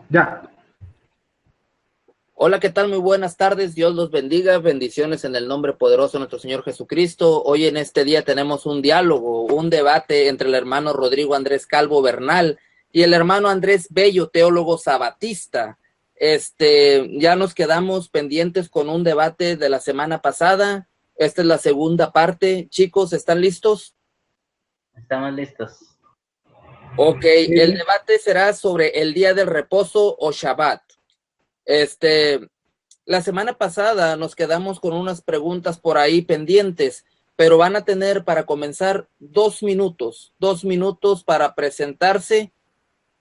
Ya. Hola, ¿qué tal? Muy buenas tardes. Dios los bendiga. Bendiciones en el nombre poderoso de nuestro Señor Jesucristo. Hoy en este día tenemos un diálogo, un debate entre el hermano Rodrigo Andrés Calvo Bernal y el hermano Andrés Bello, teólogo sabatista. Ya nos quedamos pendientes con un debate de la semana pasada. Esta es la segunda parte. Chicos, ¿están listos? Estamos listos. Ok, el debate será sobre el día del reposo o Shabbat. La semana pasada nos quedamos con unas preguntas por ahí pendientes, pero van a tener para comenzar 2 minutos para presentarse,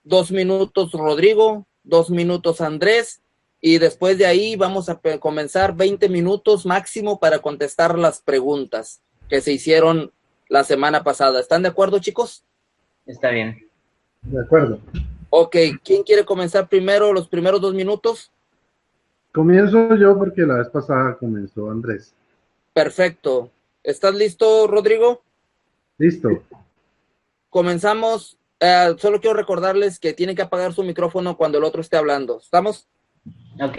2 minutos Rodrigo, 2 minutos Andrés, y después de ahí vamos a comenzar 20 minutos máximo para contestar las preguntas que se hicieron la semana pasada. ¿Están de acuerdo, chicos? Está bien. De acuerdo. Ok, ¿quién quiere comenzar primero los primeros 2 minutos? Comienzo yo porque la vez pasada comenzó Andrés. Perfecto. ¿Estás listo, Rodrigo? Listo. Comenzamos. Solo quiero recordarles que tienen que apagar su micrófono cuando el otro esté hablando. ¿Estamos? Ok.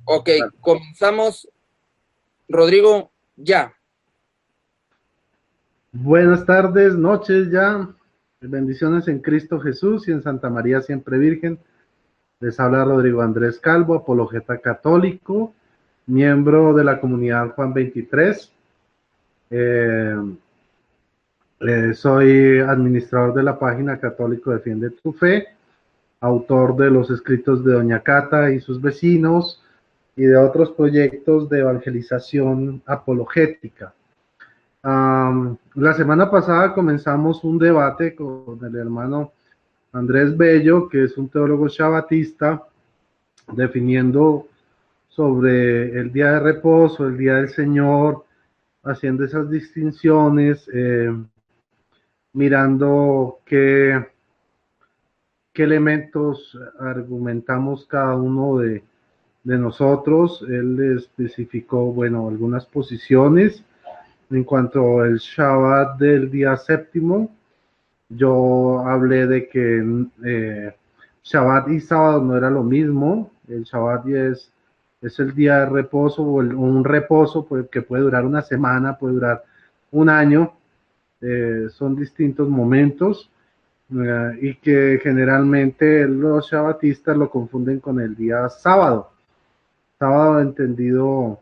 Ok, comenzamos. Rodrigo, ya. Buenas tardes, noches ya. Bendiciones en Cristo Jesús y en Santa María Siempre Virgen. Les habla Rodrigo Andrés Calvo, apologeta católico, miembro de la comunidad Juan 23. Eh, Soy administrador de la página Católico Defiende tu Fe, autor de los escritos de Doña Cata y sus vecinos y de otros proyectos de evangelización apologética. La semana pasada comenzamos un debate con el hermano Andrés Bello, que es un teólogo shabatista, definiendo sobre el día de reposo, el día del Señor, haciendo esas distinciones, mirando qué elementos argumentamos cada uno de nosotros. Él especificó, bueno, algunas posiciones en cuanto al Shabbat del día séptimo. Yo hablé de que Shabbat y sábado no era lo mismo. El Shabbat es el día de reposo o un reposo que puede durar una semana, puede durar un año. Son distintos momentos y que generalmente los shabatistas lo confunden con el día sábado. Sábado entendido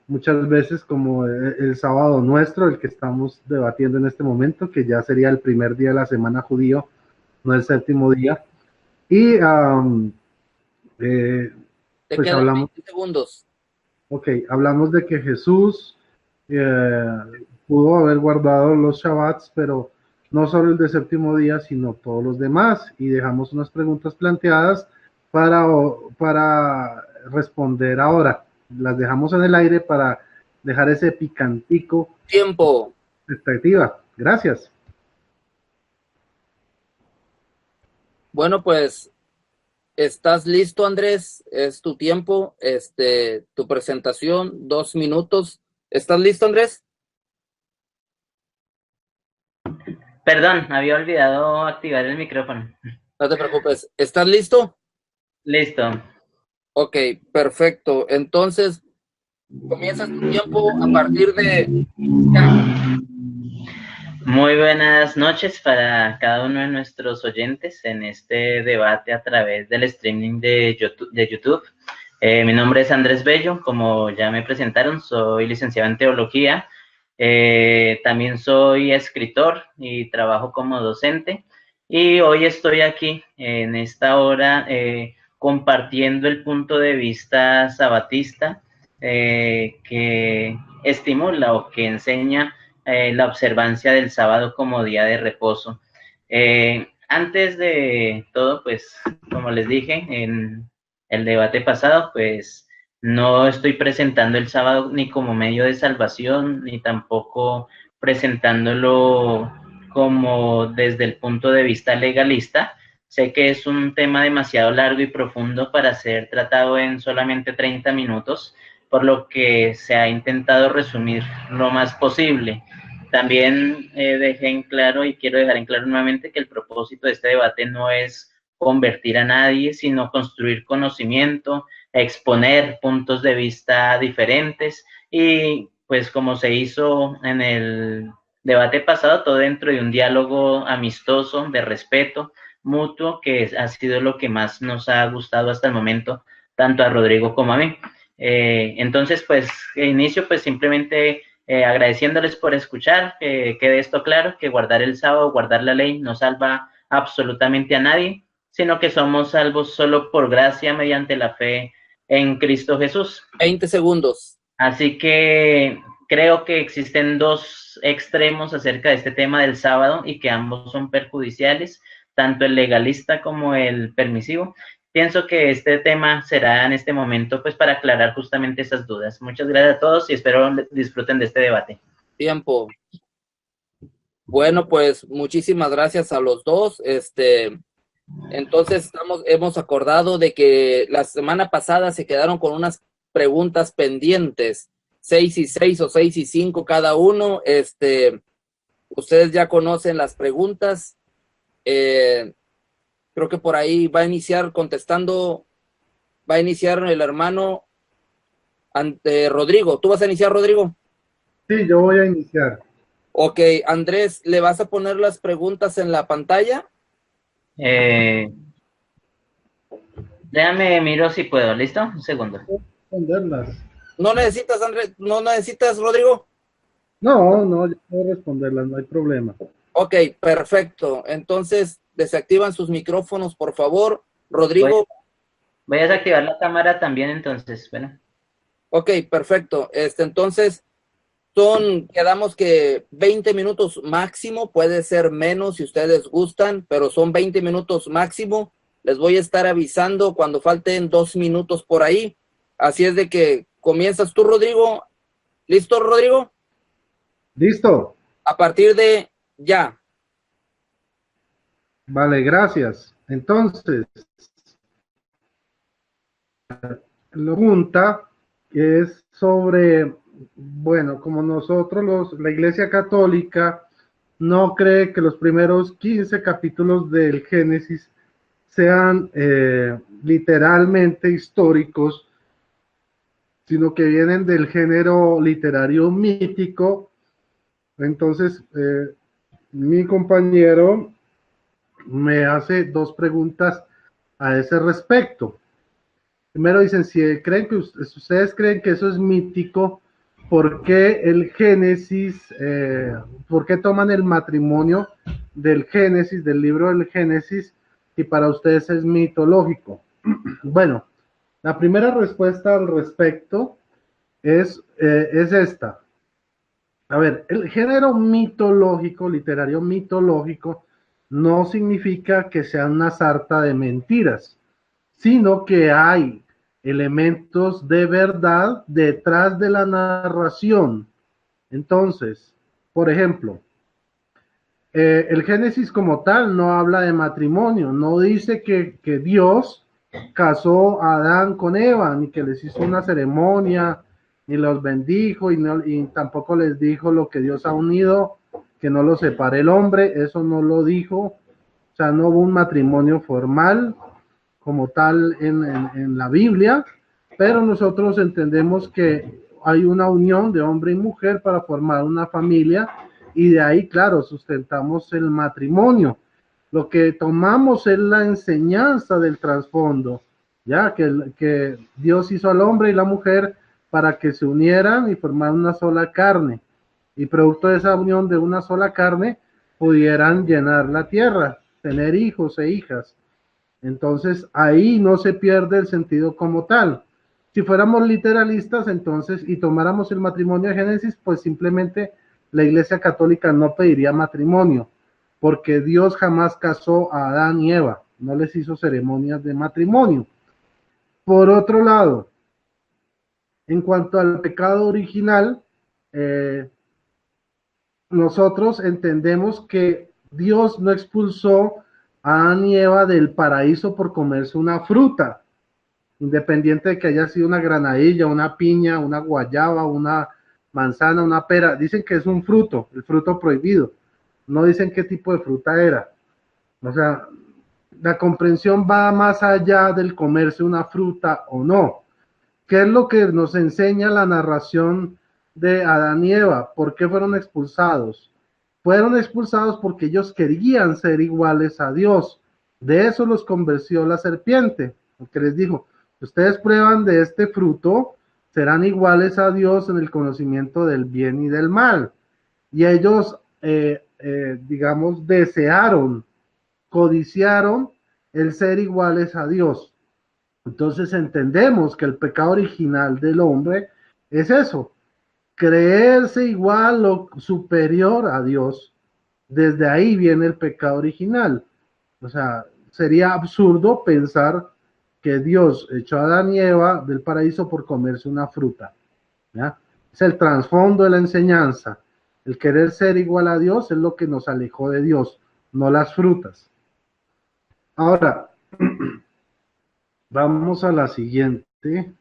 muchas veces como el sábado nuestro, el que estamos debatiendo en este momento, que ya sería el primer día de la semana judío, no el séptimo día. Y eh, Te pues quedan hablamos, 20 segundos. ok, hablamos de que Jesús eh, pudo haber guardado los Shabbats, pero no solo el de séptimo día, sino todos los demás. Y dejamos unas preguntas planteadas para, para responder ahora. Las dejamos en el aire para dejar ese picantico Tiempo. expectativa. Gracias. Bueno, pues, ¿estás listo, Andrés? Es tu tiempo, tu presentación, 2 minutos. ¿Estás listo, Andrés? Perdón, había olvidado activar el micrófono. No te preocupes. ¿Estás listo? Listo. Ok, perfecto. Entonces, comienzas tu tiempo a partir de ya. Muy buenas noches para cada uno de nuestros oyentes en este debate a través del streaming de YouTube. Mi nombre es Andrés Bello, como ya me presentaron, soy licenciado en teología. También soy escritor y trabajo como docente. Y hoy estoy aquí en esta hora compartiendo el punto de vista sabatista que estimula o que enseña la observancia del sábado como día de reposo. Antes de todo, pues, como les dije en el debate pasado, pues no estoy presentando el sábado ni como medio de salvación, ni tampoco presentándolo como desde el punto de vista legalista. Sé que es un tema demasiado largo y profundo para ser tratado en solamente 30 minutos, por lo que se ha intentado resumir lo más posible. También dejé en claro y quiero dejar en claro nuevamente que el propósito de este debate no es convertir a nadie, sino construir conocimiento, exponer puntos de vista diferentes y pues como se hizo en el debate pasado, todo dentro de un diálogo amistoso, de respeto mutuo, que ha sido lo que más nos ha gustado hasta el momento, tanto a Rodrigo como a mí. Entonces, pues, inicio pues simplemente agradeciéndoles por escuchar, que quede esto claro, que guardar el sábado, guardar la ley no salva absolutamente a nadie, sino que somos salvos solo por gracia mediante la fe en Cristo Jesús. 20 segundos. Así que creo que existen dos extremos acerca de este tema del sábado y que ambos son perjudiciales, tanto el legalista como el permisivo. Pienso que este tema será en este momento pues para aclarar justamente esas dudas. Muchas gracias a todos y espero disfruten de este debate. Tiempo. Bueno, pues muchísimas gracias a los dos. Entonces hemos acordado de que la semana pasada se quedaron con unas preguntas pendientes, 6 y 6 o 6 y 5 cada uno. Ustedes ya conocen las preguntas. Creo que por ahí va a iniciar contestando, va a iniciar el hermano Rodrigo. ¿Tú vas a iniciar, Rodrigo? Sí, yo voy a iniciar. Ok, Andrés, ¿le vas a poner las preguntas en la pantalla? Déjame miro si puedo, ¿listo? Un segundo. Responderlas. ¿No necesitas, Andrés? ¿No necesitas, Rodrigo? No, yo puedo responderlas, no hay problema. Ok, perfecto. Entonces, desactivan sus micrófonos, por favor. Rodrigo. Voy a desactivar la cámara también, entonces, bueno. Ok, perfecto. Entonces, quedamos que 20 minutos máximo, puede ser menos si ustedes gustan, pero son 20 minutos máximo. Les voy a estar avisando cuando falten 2 minutos por ahí. Así es de que comienzas tú, Rodrigo. ¿Listo, Rodrigo? Listo. A partir de ya. Vale, gracias. Entonces, la pregunta es sobre, bueno, como nosotros, la Iglesia Católica no cree que los primeros 15 capítulos del Génesis sean literalmente históricos, sino que vienen del género literario mítico. Entonces, mi compañero me hace 2 preguntas a ese respecto. Primero dicen, si ustedes creen que eso es mítico, ¿por qué el Génesis, por qué toman el matrimonio del Génesis, del libro del Génesis, y para ustedes es mitológico? Bueno, la primera respuesta al respecto es esta. A ver, el género mitológico, literario mitológico, no significa que sea una sarta de mentiras, sino que hay elementos de verdad detrás de la narración. Entonces, por ejemplo, el Génesis como tal no habla de matrimonio, no dice que Dios casó a Adán con Eva, ni que les hizo una ceremonia, ni los bendijo, y tampoco les dijo lo que Dios ha unido, que no lo separe el hombre, eso no lo dijo. O sea, no hubo un matrimonio formal como tal en la Biblia, pero nosotros entendemos que hay una unión de hombre y mujer para formar una familia, y de ahí, claro, sustentamos el matrimonio. Lo que tomamos es la enseñanza del trasfondo, ya que Dios hizo al hombre y la mujer para que se unieran y formaran una sola carne, y producto de esa unión de una sola carne pudieran llenar la tierra, tener hijos e hijas. Entonces ahí no se pierde el sentido como tal. Si fuéramos literalistas entonces y tomáramos el matrimonio de Génesis, pues simplemente la Iglesia Católica no pediría matrimonio, porque Dios jamás casó a Adán y Eva, no les hizo ceremonias de matrimonio. Por otro lado, en cuanto al pecado original, nosotros entendemos que Dios no expulsó a Adán y Eva del paraíso por comerse una fruta, independiente de que haya sido una granadilla, una piña, una guayaba, una manzana, una pera. Dicen que es un fruto, el fruto prohibido. No dicen qué tipo de fruta era. O sea, la comprensión va más allá del comerse una fruta o no. ¿Qué es lo que nos enseña la narración de Adán y Eva? ¿Por qué fueron expulsados? Fueron expulsados porque ellos querían ser iguales a Dios. De eso los convenció la serpiente, porque les dijo, ustedes prueban de este fruto, serán iguales a Dios en el conocimiento del bien y del mal. Y ellos, digamos, desearon, codiciaron el ser iguales a Dios. Entonces entendemos que el pecado original del hombre es eso, creerse igual o superior a Dios. Desde ahí viene el pecado original. O sea, sería absurdo pensar que Dios echó a Adán y Eva del paraíso por comerse una fruta. ¿Ya? Es el trasfondo de la enseñanza. El querer ser igual a Dios es lo que nos alejó de Dios, no las frutas. Ahora, vamos a la siguiente.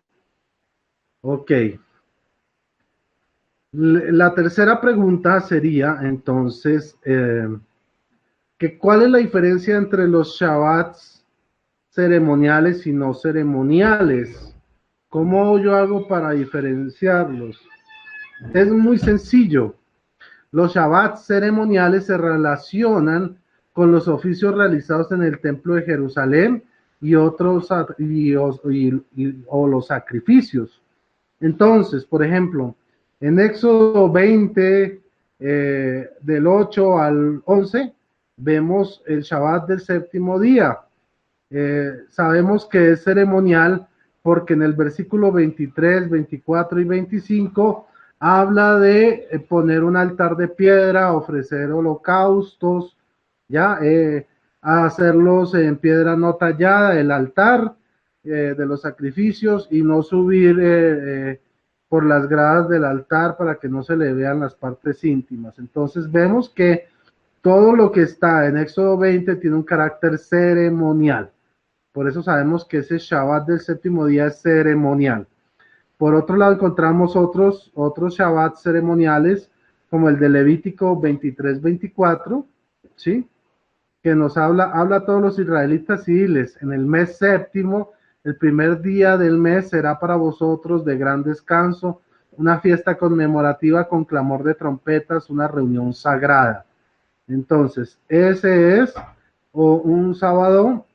Ok. La tercera pregunta sería, entonces, ¿cuál es la diferencia entre los Shabbats ceremoniales y no ceremoniales? ¿Cómo yo hago para diferenciarlos? Es muy sencillo. Los Shabbats ceremoniales se relacionan con los oficios realizados en el templo de Jerusalén y otros o los sacrificios. Entonces, por ejemplo, en Éxodo 20, del 8 al 11, vemos el Shabbat del séptimo día. Sabemos que es ceremonial porque en el versículo 23, 24 y 25 habla de poner un altar de piedra, ofrecer holocaustos, ya hacerlos en piedra no tallada, el altar de los sacrificios, y no subir por las gradas del altar para que no se le vean las partes íntimas. Entonces vemos que todo lo que está en Éxodo 20 tiene un carácter ceremonial. Por eso sabemos que ese Shabbat del séptimo día es ceremonial. Por otro lado, encontramos otros Shabbats ceremoniales, como el de Levítico 23-24, ¿sí? Que nos habla a todos los israelitas y diles, en el mes séptimo, el primer día del mes será para vosotros de gran descanso, una fiesta conmemorativa con clamor de trompetas, una reunión sagrada. Entonces, ese es un sábado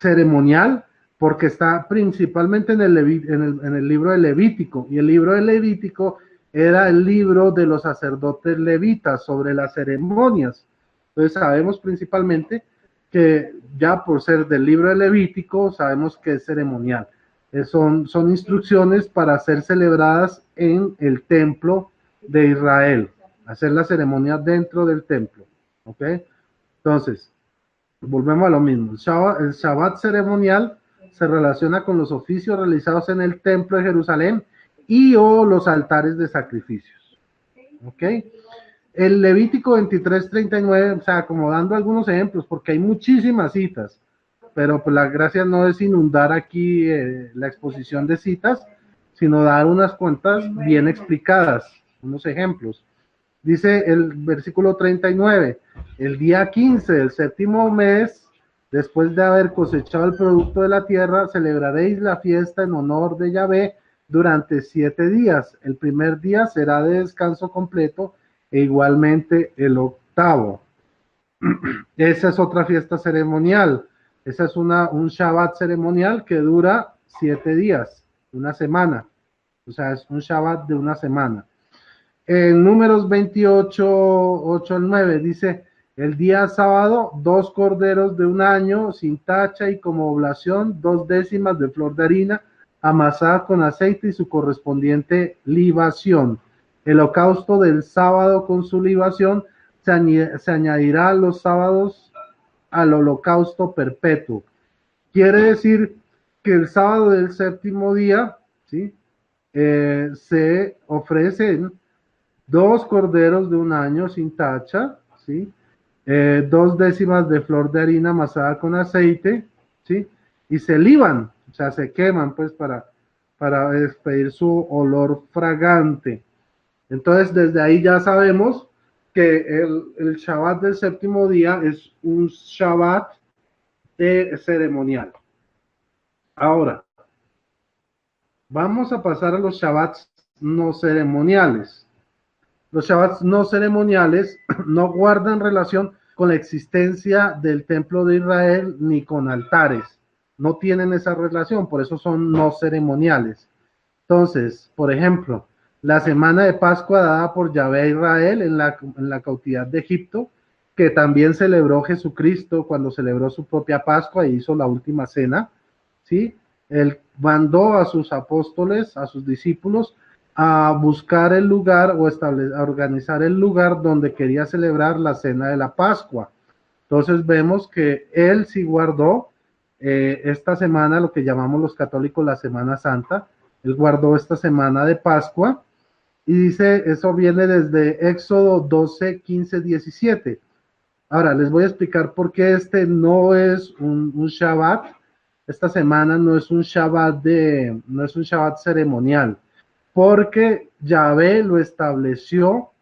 ceremonial, porque está principalmente en el libro de Levítico, y el libro de Levítico era el libro de los sacerdotes levitas sobre las ceremonias. Entonces sabemos principalmente que ya por ser del libro de Levítico, sabemos que es ceremonial. Son instrucciones para ser celebradas en el templo de Israel, hacer la ceremonia dentro del templo. ¿Ok? Entonces, volvemos a lo mismo. El Shabbat ceremonial se relaciona con los oficios realizados en el templo de Jerusalén y o los altares de sacrificios. ¿Ok? El Levítico 23-39, o sea, como dando algunos ejemplos, porque hay muchísimas citas, pero pues la gracia no es inundar aquí la exposición de citas, sino dar unas cuantas bien explicadas, unos ejemplos. Dice el versículo 39, el día 15 del séptimo mes, después de haber cosechado el producto de la tierra, celebraréis la fiesta en honor de Yahvé durante 7 días. El primer día será de descanso completo e igualmente el octavo. Esa es otra fiesta ceremonial. Esa es un Shabbat ceremonial que dura 7 días, una semana. O sea, es un Shabbat de una semana. En Números 28, 8 al 9 dice, el día sábado, 2 corderos de un año sin tacha y como oblación, 2 décimas de flor de harina amasada con aceite y su correspondiente libación. El holocausto del sábado con su libación se añadirá los sábados al holocausto perpetuo. Quiere decir que el sábado del séptimo día, ¿sí? Se ofrecen 2 corderos de un año sin tacha, ¿sí? 2 décimas de flor de harina amasada con aceite, ¿sí? Y se liban, o sea, se queman, pues, para despedir su olor fragante. Entonces, desde ahí ya sabemos que el Shabbat del séptimo día es un Shabbat ceremonial. Ahora, vamos a pasar a los Shabbats no ceremoniales. Los Shabbats no ceremoniales no guardan relación con la existencia del templo de Israel ni con altares. No tienen esa relación, por eso son no ceremoniales. Entonces, por ejemplo, la semana de Pascua dada por Yahvé a Israel en la cautividad de Egipto, que también celebró Jesucristo cuando celebró su propia Pascua e hizo la última cena, ¿sí? Él mandó a sus apóstoles, a sus discípulos, a buscar el lugar o a organizar el lugar donde quería celebrar la cena de la Pascua. Entonces vemos que él sí guardó esta semana, lo que llamamos los católicos la Semana Santa. Él guardó esta semana de Pascua y dice, eso viene desde Éxodo 12, 15, 17. Ahora les voy a explicar por qué este no es un Shabbat. Esta semana no es un Shabbat ceremonial, porque Yahvé lo estableció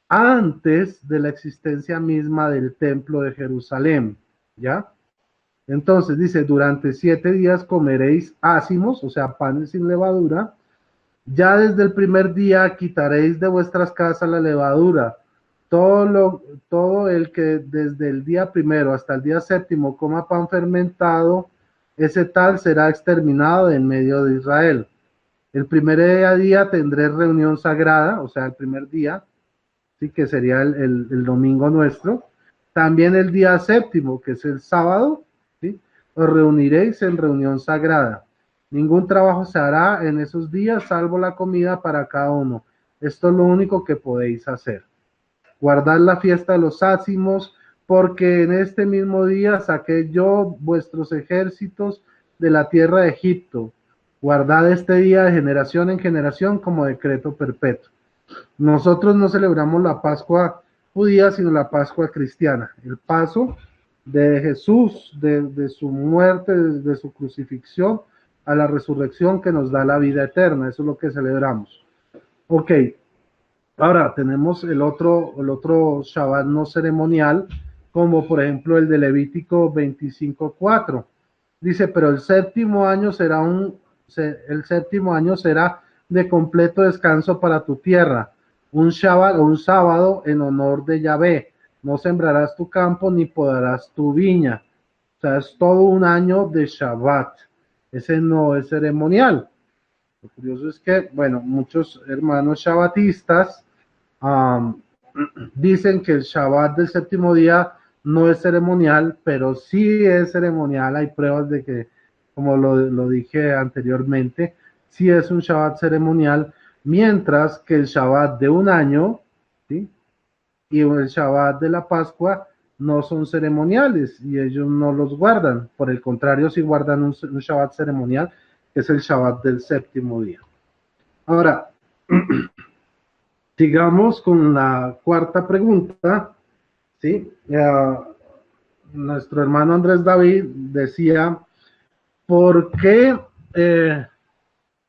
antes de la existencia misma del templo de Jerusalén, ¿ya? Entonces dice, durante 7 días comeréis ácimos, o sea, panes sin levadura. Ya desde el primer día quitaréis de vuestras casas la levadura. Todo el que desde el día primero hasta el día séptimo coma pan fermentado, ese tal será exterminado en medio de Israel. El primer día tendré reunión sagrada, o sea, el primer día, sí, que sería el domingo nuestro. También el día séptimo, que es el sábado, ¿sí? Os reuniréis en reunión sagrada. Ningún trabajo se hará en esos días, salvo la comida para cada uno. Esto es lo único que podéis hacer. Guardad la fiesta de los ácimos, porque en este mismo día saqué yo vuestros ejércitos de la tierra de Egipto. Guardad este día de generación en generación como decreto perpetuo. Nosotros no celebramos la Pascua judía, sino la Pascua cristiana. El paso de Jesús, de su muerte, de su crucifixión, a la resurrección que nos da la vida eterna. Eso es lo que celebramos. Ok. Ahora tenemos el otro Shabbat no ceremonial, como por ejemplo el de Levítico 25:4. Dice, pero el séptimo año será de completo descanso para tu tierra, un Shabbat o un sábado en honor de Yahvé. No sembrarás tu campo ni podarás tu viña. O sea, es todo un año de Shabbat. Ese no es ceremonial. Lo curioso es que, bueno, muchos hermanos shabbatistas dicen que el Shabbat del séptimo día no es ceremonial, pero sí es ceremonial. Hay pruebas de que, como lo dije anteriormente, sí es un Shabbat ceremonial, mientras que el Shabbat de un año, ¿sí?, y el Shabbat de la Pascua no son ceremoniales y ellos no los guardan. Por el contrario, sí guardan un Shabbat ceremonial, que es el Shabbat del séptimo día. Ahora, sigamos con la cuarta pregunta, ¿sí? Nuestro hermano Andrés David decía, ¿por qué,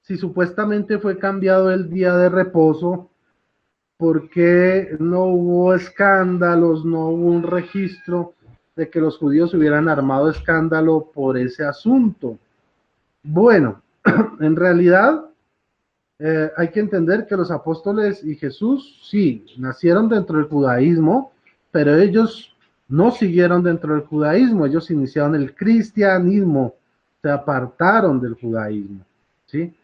si supuestamente fue cambiado el día de reposo, por qué no hubo escándalos, no hubo un registro de que los judíos hubieran armado escándalo por ese asunto? Bueno, en realidad hay que entender que los apóstoles y Jesús sí nacieron dentro del judaísmo, pero ellos no siguieron dentro del judaísmo, ellos iniciaron el cristianismo, se apartaron del judaísmo, ¿sí?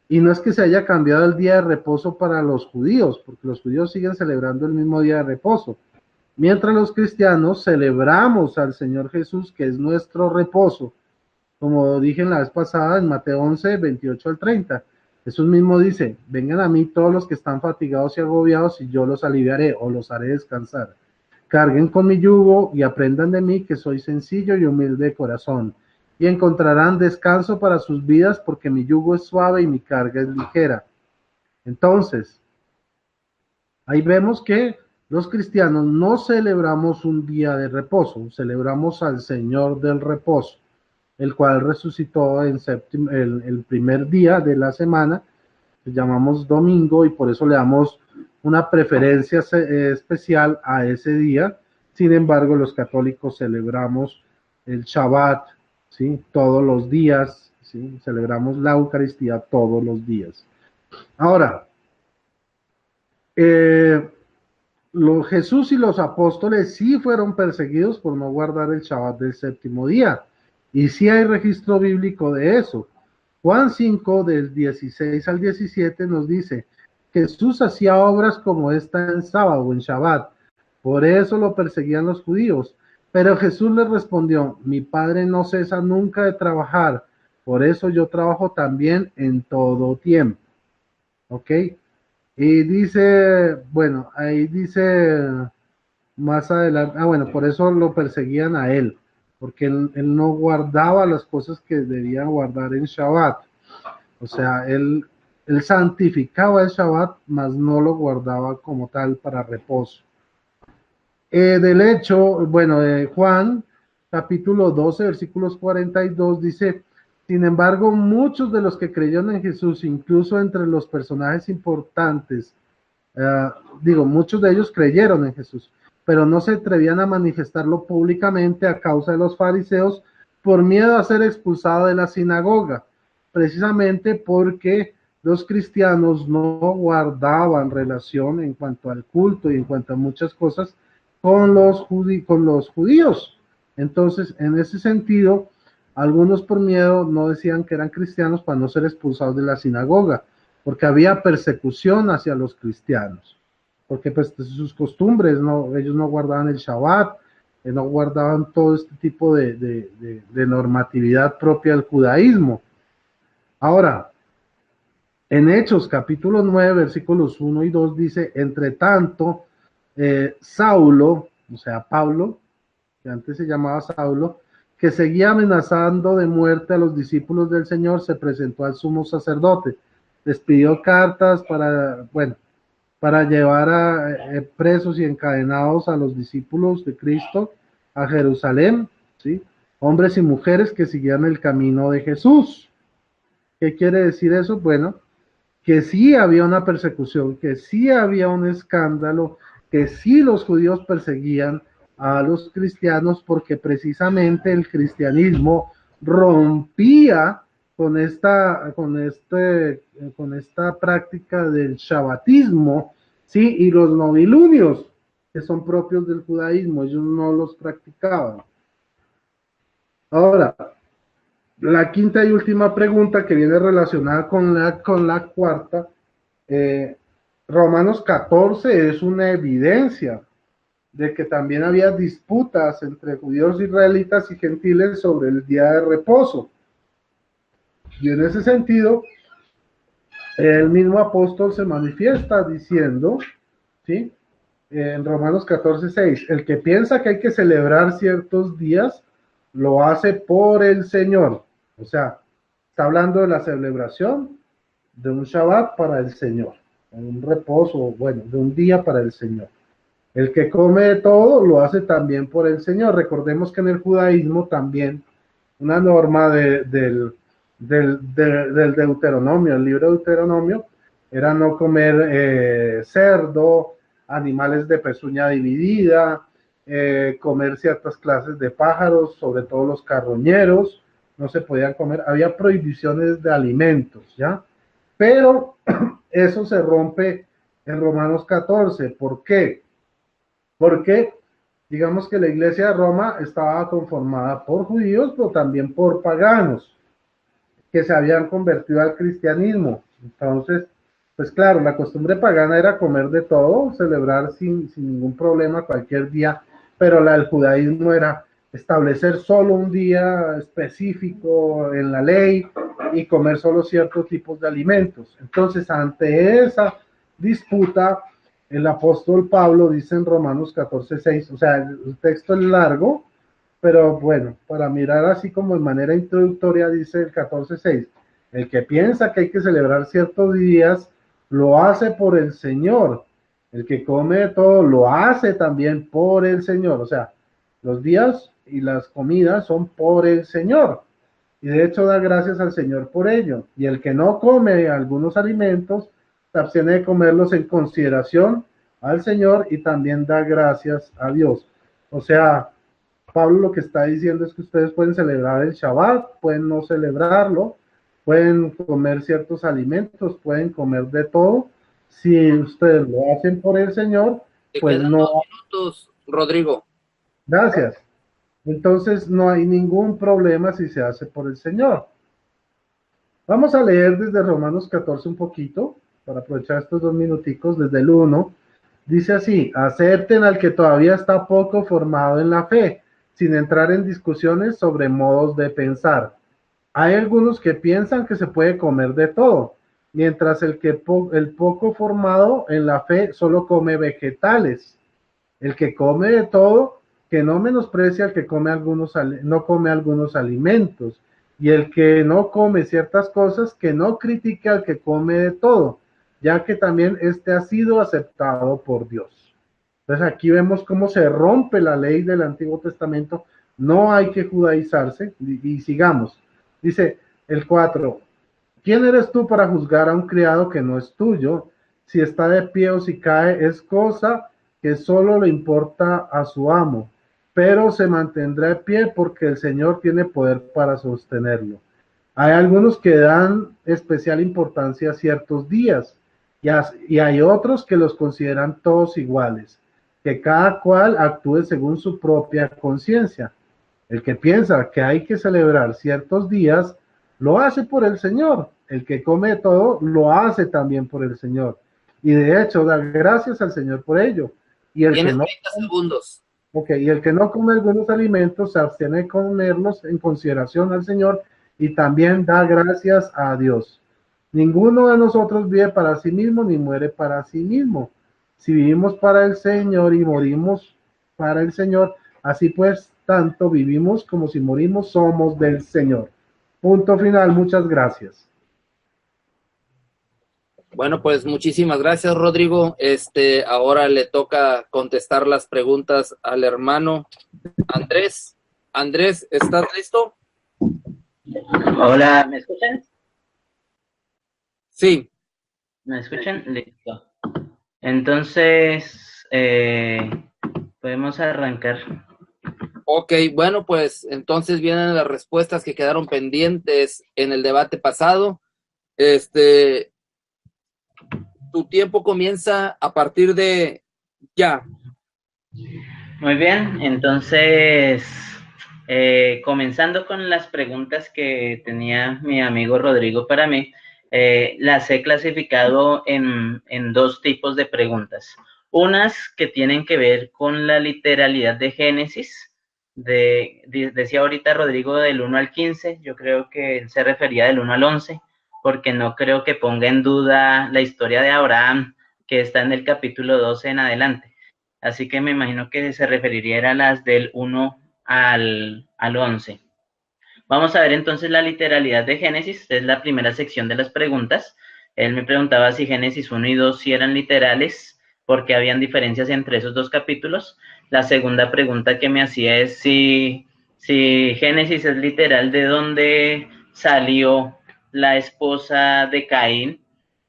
Y no es que se haya cambiado el día de reposo para los judíos, porque los judíos siguen celebrando el mismo día de reposo, mientras los cristianos celebramos al Señor Jesús, que es nuestro reposo, como dije la vez pasada en Mateo 11, 28 al 30. Jesús mismo dice, vengan a mí todos los que están fatigados y agobiados y yo los aliviaré o los haré descansar. Carguen con mi yugo y aprendan de mí, que soy sencillo y humilde de corazón, y encontrarán descanso para sus vidas, porque mi yugo es suave y mi carga es ligera. Entonces, ahí vemos que los cristianos no celebramos un día de reposo, celebramos al Señor del reposo, el cual resucitó en el primer día de la semana, que llamamos domingo, y por eso le damos una preferencia especial a ese día. Sin embargo, los católicos celebramos el Shabbat, ¿sí? Todos los días, ¿sí? Celebramos la Eucaristía todos los días. Ahora, Jesús y los apóstoles sí fueron perseguidos por no guardar el Shabbat del séptimo día. Y sí hay registro bíblico de eso. Juan 5, del 16 al 17 nos dice: Jesús hacía obras como esta en sábado o en Shabbat. Por eso lo perseguían los judíos. Pero Jesús les respondió: mi Padre no cesa nunca de trabajar. Por eso yo trabajo también en todo tiempo. ¿Ok? Y dice, bueno, ahí dice más adelante, bueno, por eso lo perseguían a él, porque él no guardaba las cosas que debía guardar en Shabbat. O sea, él santificaba el Shabbat, mas no lo guardaba como tal para reposo. Del hecho, bueno, Juan, capítulo 12, versículos 42, dice: sin embargo, muchos de los que creyeron en Jesús, incluso entre los personajes importantes, muchos de ellos creyeron en Jesús, pero no se atrevían a manifestarlo públicamente a causa de los fariseos, por miedo a ser expulsado de la sinagoga, precisamente porque los cristianos no guardaban relación en cuanto al culto y en cuanto a muchas cosas con los judíos. Entonces, en ese sentido, algunos por miedo no decían que eran cristianos para no ser expulsados de la sinagoga, porque había persecución hacia los cristianos, porque pues sus costumbres, ellos no guardaban el Shabbat, no guardaban todo este tipo de normatividad propia del judaísmo. Ahora, en Hechos capítulo 9, versículos 1 y 2 dice: entre tanto, Saulo, o sea Pablo, que antes se llamaba Saulo, que seguía amenazando de muerte a los discípulos del Señor, se presentó al sumo sacerdote, les pidió cartas para llevar a presos y encadenados a los discípulos de Cristo a Jerusalén, ¿sí? Hombres y mujeres que siguieran el camino de Jesús. ¿Qué quiere decir eso? Bueno, que sí había una persecución, que sí había un escándalo, que sí los judíos perseguían a los cristianos, porque precisamente el cristianismo rompía con esta práctica del shabatismo, ¿sí? Y los novilunios, que son propios del judaísmo, ellos no los practicaban. Ahora, la quinta y última pregunta, que viene relacionada con la cuarta, Romanos 14 es una evidencia de que también había disputas entre judíos, israelitas y gentiles sobre el día de reposo. Y en ese sentido, el mismo apóstol se manifiesta diciendo, ¿sí? En Romanos 14:6, el que piensa que hay que celebrar ciertos días, lo hace por el Señor. O sea, está hablando de la celebración de un Shabbat para el Señor, un reposo, de un día para el Señor. El que come de todo lo hace también por el Señor. Recordemos que en el judaísmo también una norma del Deuteronomio, el libro de Deuteronomio, era no comer cerdo, animales de pezuña dividida, comer ciertas clases de pájaros, sobre todo los carroñeros, no se podían comer, había prohibiciones de alimentos, ¿ya? Pero eso se rompe en Romanos 14. ¿Por qué? Porque digamos que la iglesia de Roma estaba conformada por judíos, pero también por paganos que se habían convertido al cristianismo. Entonces, pues claro, la costumbre pagana era comer de todo, celebrar sin ningún problema cualquier día, pero la del judaísmo era establecer solo un día específico en la ley y comer solo ciertos tipos de alimentos. Entonces, ante esa disputa, el apóstol Pablo dice en Romanos 14:6, o sea, el texto es largo, pero bueno, para mirar así como de manera introductoria, dice el 14:6, el que piensa que hay que celebrar ciertos días, lo hace por el Señor. El que come de todo, lo hace también por el Señor. O sea, los días y las comidas son por el Señor. Y de hecho da gracias al Señor por ello. Y el que no come algunos alimentos, se abstiene de comerlos en consideración al Señor y también da gracias a Dios. O sea, Pablo lo que está diciendo es que ustedes pueden celebrar el Shabbat, pueden no celebrarlo, pueden comer ciertos alimentos, pueden comer de todo. Si ustedes lo hacen por el Señor, Te pues quedan no. 2 minutos, Rodrigo. Gracias. Entonces no hay ningún problema si se hace por el Señor. Vamos a leer desde Romanos 14 un poquito, para aprovechar estos 2 minuticos, desde el 1. Dice así: acepten al que todavía está poco formado en la fe, sin entrar en discusiones sobre modos de pensar. Hay algunos que piensan que se puede comer de todo, mientras el poco formado en la fe solo come vegetales. El que come de todo, que no menosprecia al que no come algunos alimentos, y el que no come ciertas cosas, que no critique al que come de todo, ya que también este ha sido aceptado por Dios. Entonces aquí vemos cómo se rompe la ley del Antiguo Testamento. No hay que judaizarse, y sigamos. Dice el 4: ¿quién eres tú para juzgar a un criado que no es tuyo? Si está de pie o si cae, es cosa que solo le importa a su amo, pero se mantendrá de pie porque el Señor tiene poder para sostenerlo. Hay algunos que dan especial importancia a ciertos días y hay otros que los consideran todos iguales, que cada cual actúe según su propia conciencia. El que piensa que hay que celebrar ciertos días, lo hace por el Señor. El que come todo, lo hace también por el Señor. Y de hecho, da gracias al Señor por ello. Y el Tienes que no, 30 segundos. y el que no come algunos alimentos, se abstiene de comerlos en consideración al Señor y también da gracias a Dios. Ninguno de nosotros vive para sí mismo ni muere para sí mismo. Si vivimos para el Señor y morimos para el Señor, así pues, tanto vivimos como si morimos, somos del Señor. Punto final, muchas gracias. Bueno, pues muchísimas gracias, Rodrigo. Ahora le toca contestar las preguntas al hermano Andrés. Andrés, ¿estás listo? Hola, ¿me escuchan? Sí. ¿Me escuchan? Listo. Entonces, podemos arrancar. Ok, bueno, pues entonces vienen las respuestas que quedaron pendientes en el debate pasado. Tu tiempo comienza a partir de ya. Muy bien, entonces, comenzando con las preguntas que tenía mi amigo Rodrigo para mí, las he clasificado en 2 tipos de preguntas. Unas que tienen que ver con la literalidad de Génesis, decía ahorita Rodrigo del 1 al 15, yo creo que él se refería del 1 al 11, porque no creo que ponga en duda la historia de Abraham, que está en el capítulo 12 en adelante. Así que me imagino que se referiría a las del 1 al 11. Vamos a ver entonces la literalidad de Génesis, es la primera sección de las preguntas. Él me preguntaba si Génesis 1 y 2 si eran literales, porque habían diferencias entre esos 2 capítulos. La segunda pregunta que me hacía es si Génesis es literal, de dónde salió la esposa de Caín.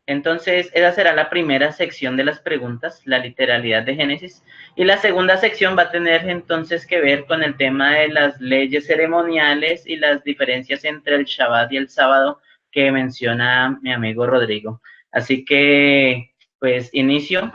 Entonces, esa será la primera sección de las preguntas, la literalidad de Génesis. Y la segunda sección va a tener entonces que ver con el tema de las leyes ceremoniales y las diferencias entre el Shabbat y el sábado que menciona mi amigo Rodrigo. Así que, pues, inicio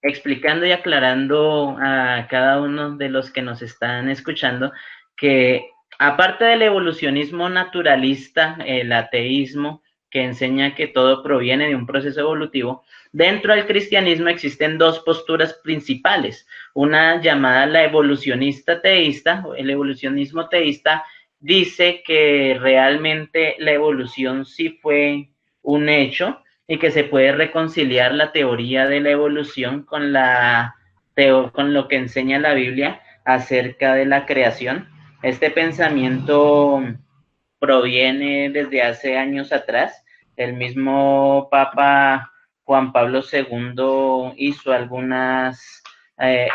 explicando y aclarando a cada uno de los que nos están escuchando que aparte del evolucionismo naturalista, el ateísmo, que enseña que todo proviene de un proceso evolutivo, dentro del cristianismo existen 2 posturas principales, una llamada la evolucionista teísta. El evolucionismo teísta dice que realmente la evolución sí fue un hecho y que se puede reconciliar la teoría de la evolución con lo que enseña la Biblia acerca de la creación. Este pensamiento proviene desde hace años atrás. El mismo Papa Juan Pablo II hizo algunas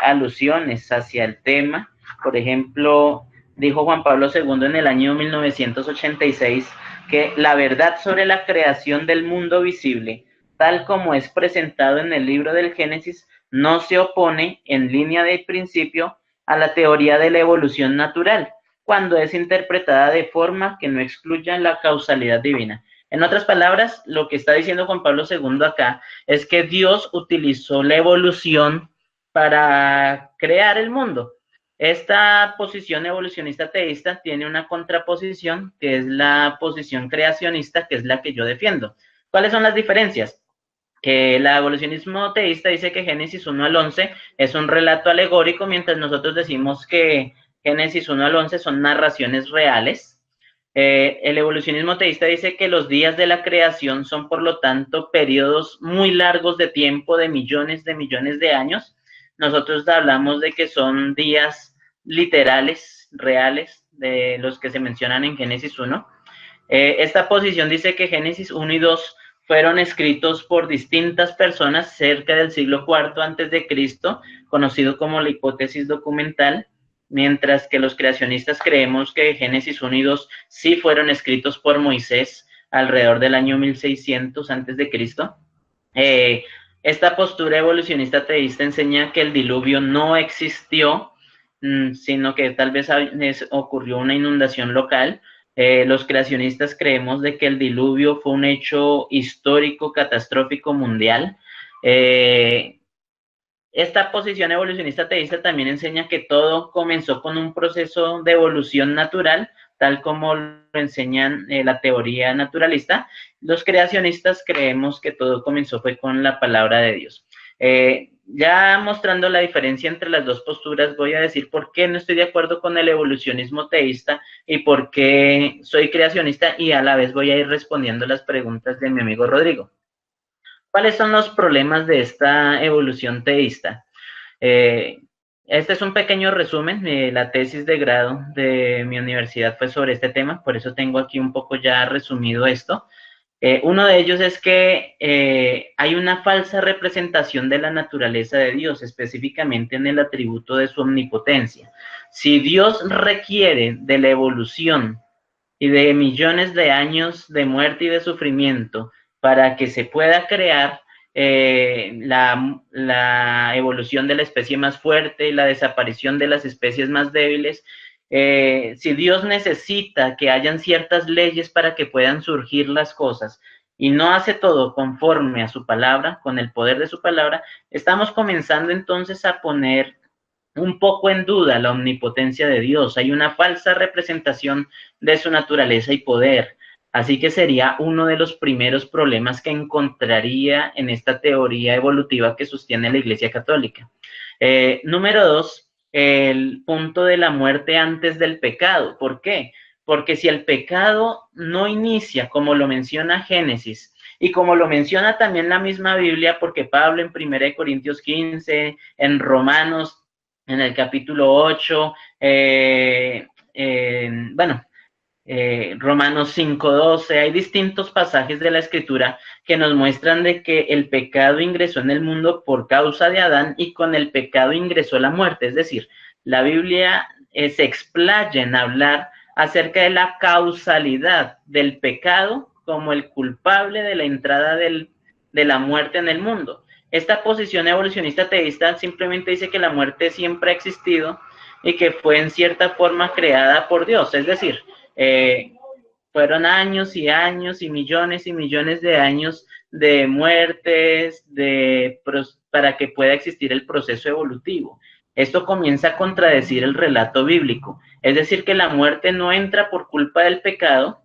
alusiones hacia el tema. Por ejemplo, dijo Juan Pablo II en el año 1986 que la verdad sobre la creación del mundo visible, tal como es presentado en el libro del Génesis, no se opone en línea de principio a la teoría de la evolución natural, cuando es interpretada de forma que no excluya la causalidad divina. En otras palabras, lo que está diciendo Juan Pablo II acá es que Dios utilizó la evolución para crear el mundo. Esta posición evolucionista teísta tiene una contraposición, que es la posición creacionista, que es la que yo defiendo. ¿Cuáles son las diferencias? Que el evolucionismo teísta dice que Génesis 1 al 11 es un relato alegórico, mientras nosotros decimos que Génesis 1 al 11 son narraciones reales. El evolucionismo teísta dice que los días de la creación son, por lo tanto, periodos muy largos de tiempo, de millones de años. Nosotros hablamos de que son días literales, reales, de los que se mencionan en Génesis 1. Esta posición dice que Génesis 1 y 2 fueron escritos por distintas personas cerca del siglo IV antes de Cristo, conocido como la hipótesis documental, mientras que los creacionistas creemos que Génesis 1 y 2 sí fueron escritos por Moisés alrededor del año 1600 antes de Cristo. Esta postura evolucionista teísta enseña que el diluvio no existió, sino que tal vez ocurrió una inundación local. Los creacionistas creemos de que el diluvio fue un hecho histórico, catastrófico, mundial. Esta posición evolucionista teísta también enseña que todo comenzó con un proceso de evolución natural, tal como lo enseñan la teoría naturalista. Los creacionistas creemos que todo comenzó fue con la palabra de Dios. Ya mostrando la diferencia entre las dos posturas, voy a decir por qué no estoy de acuerdo con el evolucionismo teísta y por qué soy creacionista, y a la vez voy a ir respondiendo las preguntas de mi amigo Rodrigo. ¿Cuáles son los problemas de esta evolución teísta? Este es un pequeño resumen. La tesis de grado de mi universidad fue sobre este tema, por eso tengo aquí un poco ya resumido esto. Uno de ellos es que hay una falsa representación de la naturaleza de Dios, específicamente en el atributo de su omnipotencia. Si Dios requiere de la evolución y de millones de años de muerte y de sufrimiento para que se pueda crear la evolución de la especie más fuerte y la desaparición de las especies más débiles, si Dios necesita que hayan ciertas leyes para que puedan surgir las cosas y no hace todo conforme a su palabra, con el poder de su palabra, estamos comenzando entonces a poner un poco en duda la omnipotencia de Dios. Hay una falsa representación de su naturaleza y poder. Así que sería uno de los primeros problemas que encontraría en esta teoría evolutiva que sostiene la Iglesia Católica. Número 2, el punto de la muerte antes del pecado. ¿Por qué? Porque si el pecado no inicia, como lo menciona Génesis, y como lo menciona también la misma Biblia, porque Pablo en 1 Corintios 15, en Romanos, en el capítulo 8, Romanos 5:12, hay distintos pasajes de la Escritura que nos muestran de que el pecado ingresó en el mundo por causa de Adán y con el pecado ingresó la muerte. Es decir, la Biblia se explaya en hablar acerca de la causalidad del pecado como el culpable de la entrada de la muerte en el mundo. Esta posición evolucionista teísta simplemente dice que la muerte siempre ha existido y que fue en cierta forma creada por Dios. Es decir, fueron años y años y millones de años de muertes para que pueda existir el proceso evolutivo. Esto comienza a contradecir el relato bíblico. Es decir, que la muerte no entra por culpa del pecado,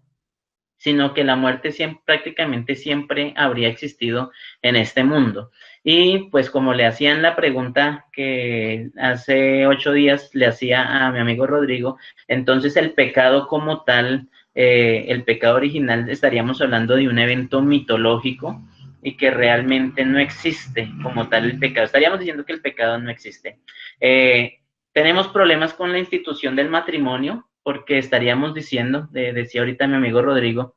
sino que la muerte prácticamente siempre habría existido en este mundo. Y pues como le hacían la pregunta que hace 8 días le hacía a mi amigo Rodrigo, entonces el pecado como tal, el pecado original, estaríamos hablando de un evento mitológico y que realmente no existe como tal el pecado. Estaríamos diciendo que el pecado no existe. Tenemos problemas con la institución del matrimonio, porque estaríamos diciendo, decía ahorita mi amigo Rodrigo,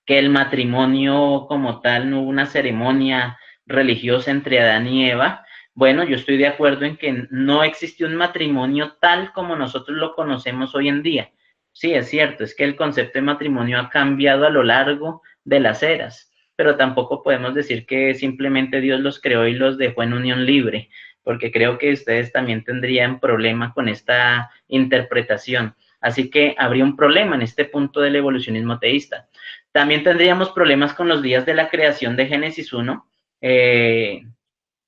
que el matrimonio como tal no hubo una ceremonia religiosa entre Adán y Eva. Bueno, yo estoy de acuerdo en que no existió un matrimonio tal como nosotros lo conocemos hoy en día. Sí, es cierto, es que el concepto de matrimonio ha cambiado a lo largo de las eras, pero tampoco podemos decir que simplemente Dios los creó y los dejó en unión libre, porque creo que ustedes también tendrían problema con esta interpretación. Así que habría un problema en este punto del evolucionismo teísta. También tendríamos problemas con los días de la creación de Génesis 1,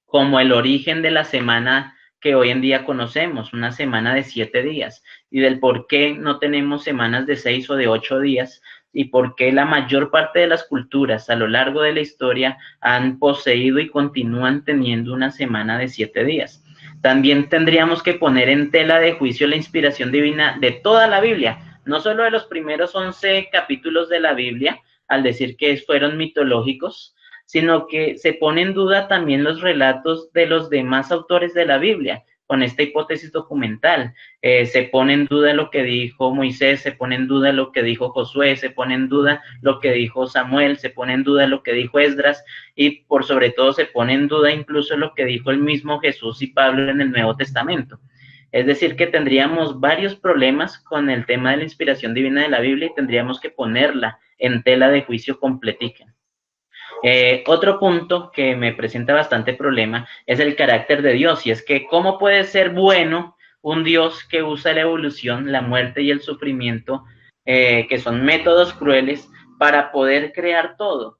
como el origen de la semana que hoy en día conocemos, una semana de 7 días, y del por qué no tenemos semanas de 6 o de 8 días, y por qué la mayor parte de las culturas a lo largo de la historia han poseído y continúan teniendo una semana de 7 días. También tendríamos que poner en tela de juicio la inspiración divina de toda la Biblia, no solo de los primeros 11 capítulos de la Biblia, al decir que fueron mitológicos, sino que se pone en duda también los relatos de los demás autores de la Biblia, con esta hipótesis documental. Se pone en duda lo que dijo Moisés, se pone en duda lo que dijo Josué, se pone en duda lo que dijo Samuel, se pone en duda lo que dijo Esdras, y por sobre todo se pone en duda incluso lo que dijo el mismo Jesús y Pablo en el Nuevo Testamento. Es decir, que tendríamos varios problemas con el tema de la inspiración divina de la Biblia y tendríamos que ponerla en tela de juicio completica. Otro punto que me presenta bastante problema es el carácter de Dios, y es que ¿cómo puede ser bueno un Dios que usa la evolución, la muerte y el sufrimiento, que son métodos crueles, para poder crear todo?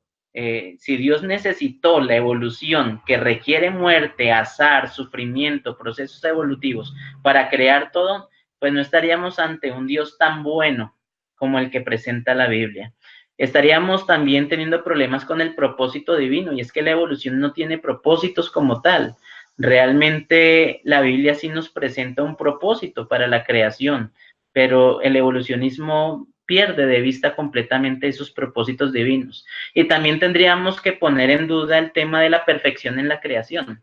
Si Dios necesitó la evolución que requiere muerte, azar, sufrimiento, procesos evolutivos para crear todo, pues no estaríamos ante un Dios tan bueno como el que presenta la Biblia. Estaríamos también teniendo problemas con el propósito divino, y es que la evolución no tiene propósitos como tal. Realmente la Biblia sí nos presenta un propósito para la creación, pero el evolucionismo pierde de vista completamente esos propósitos divinos. Y también tendríamos que poner en duda el tema de la perfección en la creación,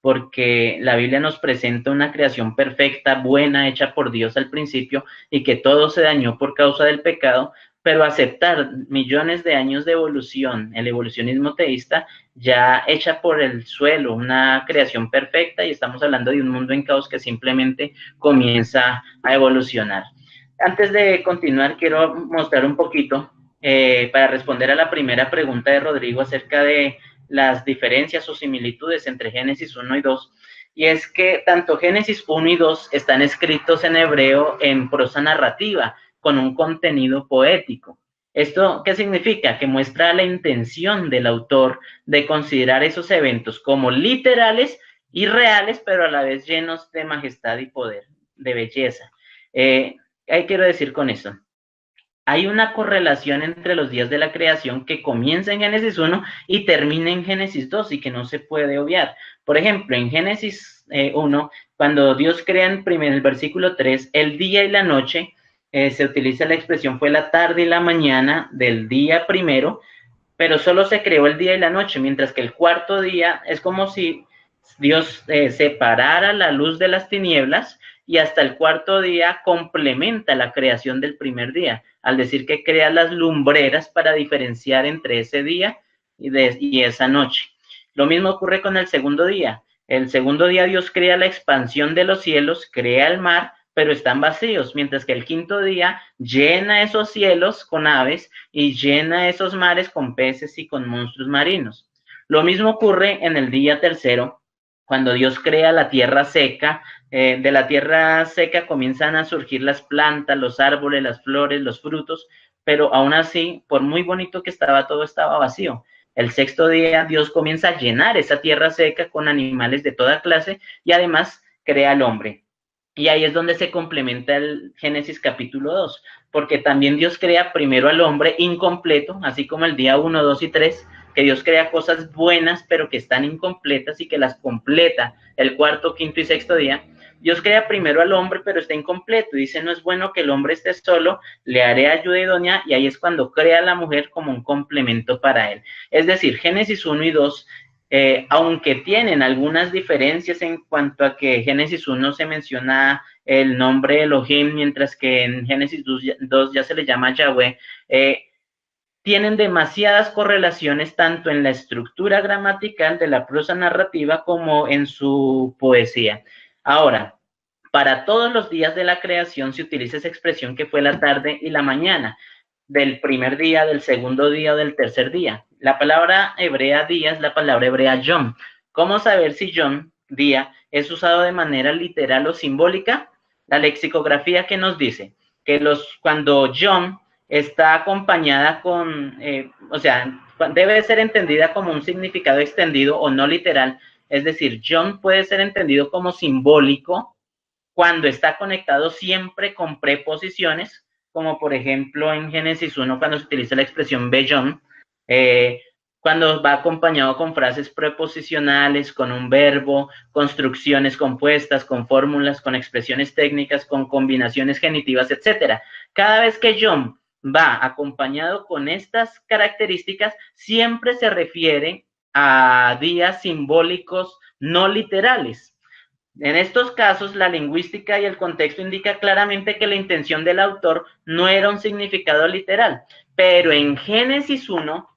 porque la Biblia nos presenta una creación perfecta, buena, hecha por Dios al principio, y que todo se dañó por causa del pecado, pero aceptar millones de años de evolución, el evolucionismo teísta, ya hecha por el suelo, una creación perfecta, y estamos hablando de un mundo en caos que simplemente comienza a evolucionar. Antes de continuar, quiero mostrar un poquito, para responder a la primera pregunta de Rodrigo acerca de las diferencias o similitudes entre Génesis 1 y 2, y es que tanto Génesis 1 y 2 están escritos en hebreo en prosa narrativa, con un contenido poético. ¿Esto qué significa? Que muestra la intención del autor de considerar esos eventos como literales y reales, pero a la vez llenos de majestad y poder, de belleza. ¿Qué quiero decir con eso? Hay una correlación entre los días de la creación que comienza en Génesis 1 y termina en Génesis 2 y que no se puede obviar. Por ejemplo, en Génesis 1, cuando Dios crea en el versículo 3, el día y la noche, se utiliza la expresión fue la tarde y la mañana del día primero, pero solo se creó el día y la noche, mientras que el cuarto día es como si Dios separara la luz de las tinieblas, y hasta el cuarto día complementa la creación del primer día, al decir que crea las lumbreras para diferenciar entre ese día y esa noche. Lo mismo ocurre con el segundo día. El segundo día Dios crea la expansión de los cielos, crea el mar, pero están vacíos, mientras que el quinto día llena esos cielos con aves y llena esos mares con peces y con monstruos marinos. Lo mismo ocurre en el día tercero, cuando Dios crea la tierra seca. De la tierra seca comienzan a surgir las plantas, los árboles, las flores, los frutos, pero aún así, por muy bonito que estaba, todo estaba vacío. El sexto día Dios comienza a llenar esa tierra seca con animales de toda clase y además crea al hombre. Y ahí es donde se complementa el Génesis capítulo 2, porque también Dios crea primero al hombre incompleto, así como el día 1, 2 y 3, que Dios crea cosas buenas, pero que están incompletas y que las completa el cuarto, quinto y sexto día. Dios crea primero al hombre, pero está incompleto. Dice, no es bueno que el hombre esté solo, le haré ayuda idónea, y ahí es cuando crea a la mujer como un complemento para él. Es decir, Génesis 1 y 2, aunque tienen algunas diferencias en cuanto a que Génesis 1 se menciona el nombre Elohim, mientras que en Génesis 2 ya se le llama Yahweh, tienen demasiadas correlaciones tanto en la estructura gramatical de la prosa narrativa como en su poesía. Ahora, Para todos los días de la creación se utiliza esa expresión que fue la tarde y la mañana, del primer día, del segundo día o del tercer día. La palabra hebrea día es la palabra hebrea yom. ¿Cómo saber si yom, día, es usado de manera literal o simbólica? La lexicografía que nos dice que cuando yom está acompañada con, o sea, debe ser entendida como un significado extendido o no literal, es decir, yom puede ser entendido como simbólico cuando está conectado siempre con preposiciones, como por ejemplo en Génesis 1 cuando se utiliza la expresión beyón, cuando va acompañado con frases preposicionales, con un verbo, construcciones compuestas, con fórmulas, con expresiones técnicas, con combinaciones genitivas, etc. Cada vez que yom va acompañado con estas características, siempre se refiere a días simbólicos no literales. En estos casos, la lingüística y el contexto indica claramente que la intención del autor no era un significado literal, pero en Génesis 1,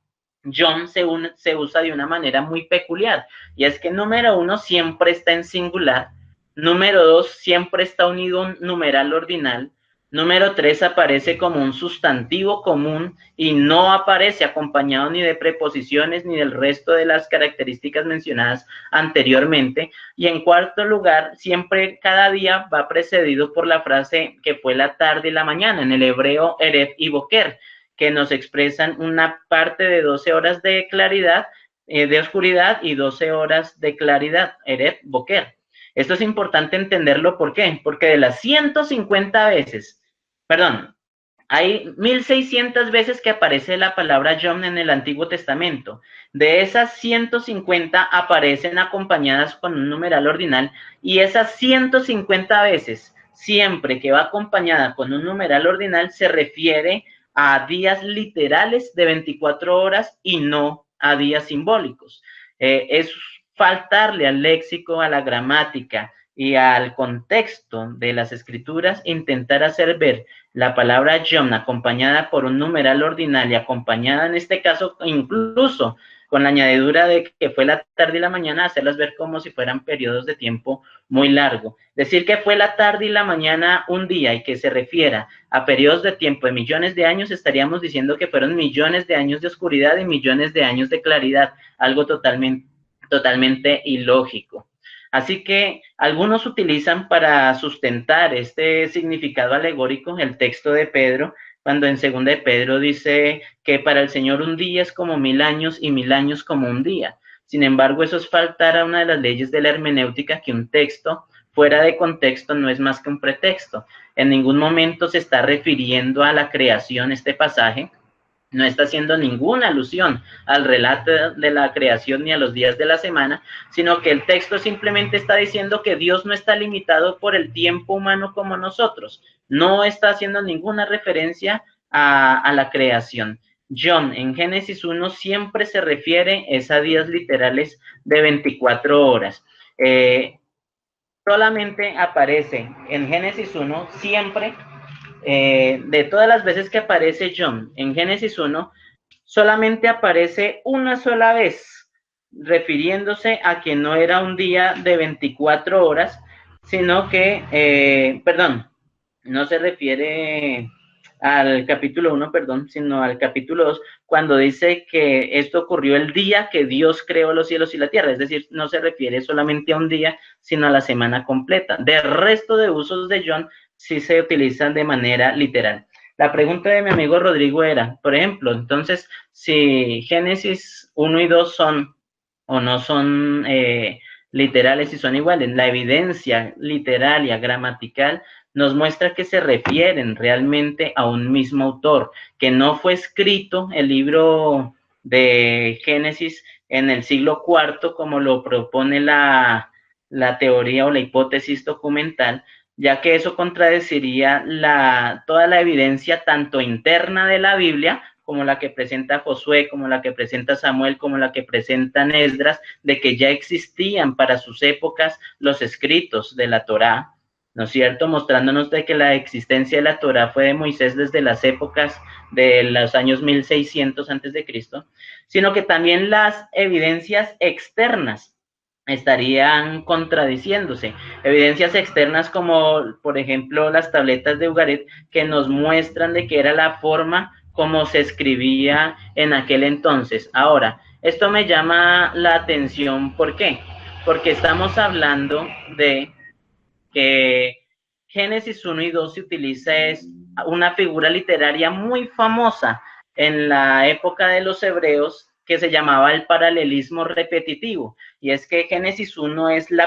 John se usa de una manera muy peculiar, y es que número 1 siempre está en singular, número 2 siempre está unido a un numeral ordinal, número 3 aparece como un sustantivo común y no aparece acompañado ni de preposiciones ni del resto de las características mencionadas anteriormente. Y en cuarto lugar, siempre cada día va precedido por la frase que fue la tarde y la mañana, en el hebreo Erev y Boker, que nos expresan una parte de 12 horas de claridad, de oscuridad y 12 horas de claridad, Erev, Boker. Esto es importante entenderlo, ¿por qué? Porque de las 150 veces, hay 1600 veces que aparece la palabra Yom en el Antiguo Testamento. De esas 150 aparecen acompañadas con un numeral ordinal, y esas 150 veces, siempre que va acompañada con un numeral ordinal, se refiere a días literales de 24 horas y no a días simbólicos. Es faltarle al léxico, a la gramática y al contexto de las escrituras, intentar hacer ver la palabra Yom acompañada por un numeral ordinal y acompañada en este caso incluso con la añadidura de que fue la tarde y la mañana, hacerlas ver como si fueran periodos de tiempo muy largo. Decir que fue la tarde y la mañana un día y que se refiera a periodos de tiempo de millones de años, estaríamos diciendo que fueron millones de años de oscuridad y millones de años de claridad, algo totalmente ilógico. Así que algunos utilizan para sustentar este significado alegórico el texto de Pedro, cuando en 2 de Pedro dice que para el Señor un día es como 1000 años y 1000 años como un día. Sin embargo, eso es faltar a una de las leyes de la hermenéutica, que un texto fuera de contexto no es más que un pretexto. En ningún momento se está refiriendo a la creación este pasaje, no está haciendo ninguna alusión al relato de la creación ni a los días de la semana, sino que el texto simplemente está diciendo que Dios no está limitado por el tiempo humano como nosotros. No está haciendo ninguna referencia a la creación. John, en Génesis 1 siempre se refiere a días literales de 24 horas. Solamente aparece en Génesis 1 siempre. De todas las veces que aparece John en Génesis 1, solamente aparece una sola vez, refiriéndose a que no era un día de 24 horas, sino que, no se refiere al capítulo 1, sino al capítulo 2, cuando dice que esto ocurrió el día que Dios creó los cielos y la tierra, es decir, no se refiere solamente a un día, sino a la semana completa. Del resto de usos de John, sí se utilizan de manera literal. La pregunta de mi amigo Rodrigo era, por ejemplo, entonces, si Génesis 1 y 2 son o no son literales y son iguales, la evidencia literaria, gramatical, nos muestra que se refieren realmente a un mismo autor, que no fue escrito el libro de Génesis en el siglo IV, como lo propone la teoría o la hipótesis documental, ya que eso contradeciría toda la evidencia tanto interna de la Biblia, como la que presenta Josué, como la que presenta Samuel, como la que presenta Esdras, de que ya existían para sus épocas los escritos de la Torá, ¿no es cierto? Mostrándonos de que la existencia de la Torá fue de Moisés desde las épocas de los años 1600 a.C., sino que también las evidencias externas estarían contradiciéndose. Evidencias externas como, por ejemplo, las tabletas de Ugarit, que nos muestran de que era la forma como se escribía en aquel entonces. Ahora, esto me llama la atención, ¿por qué? Porque estamos hablando de que Génesis 1 y 2 se utiliza es una figura literaria muy famosa en la época de los hebreos que se llamaba el paralelismo repetitivo. Y es que Génesis 1 es el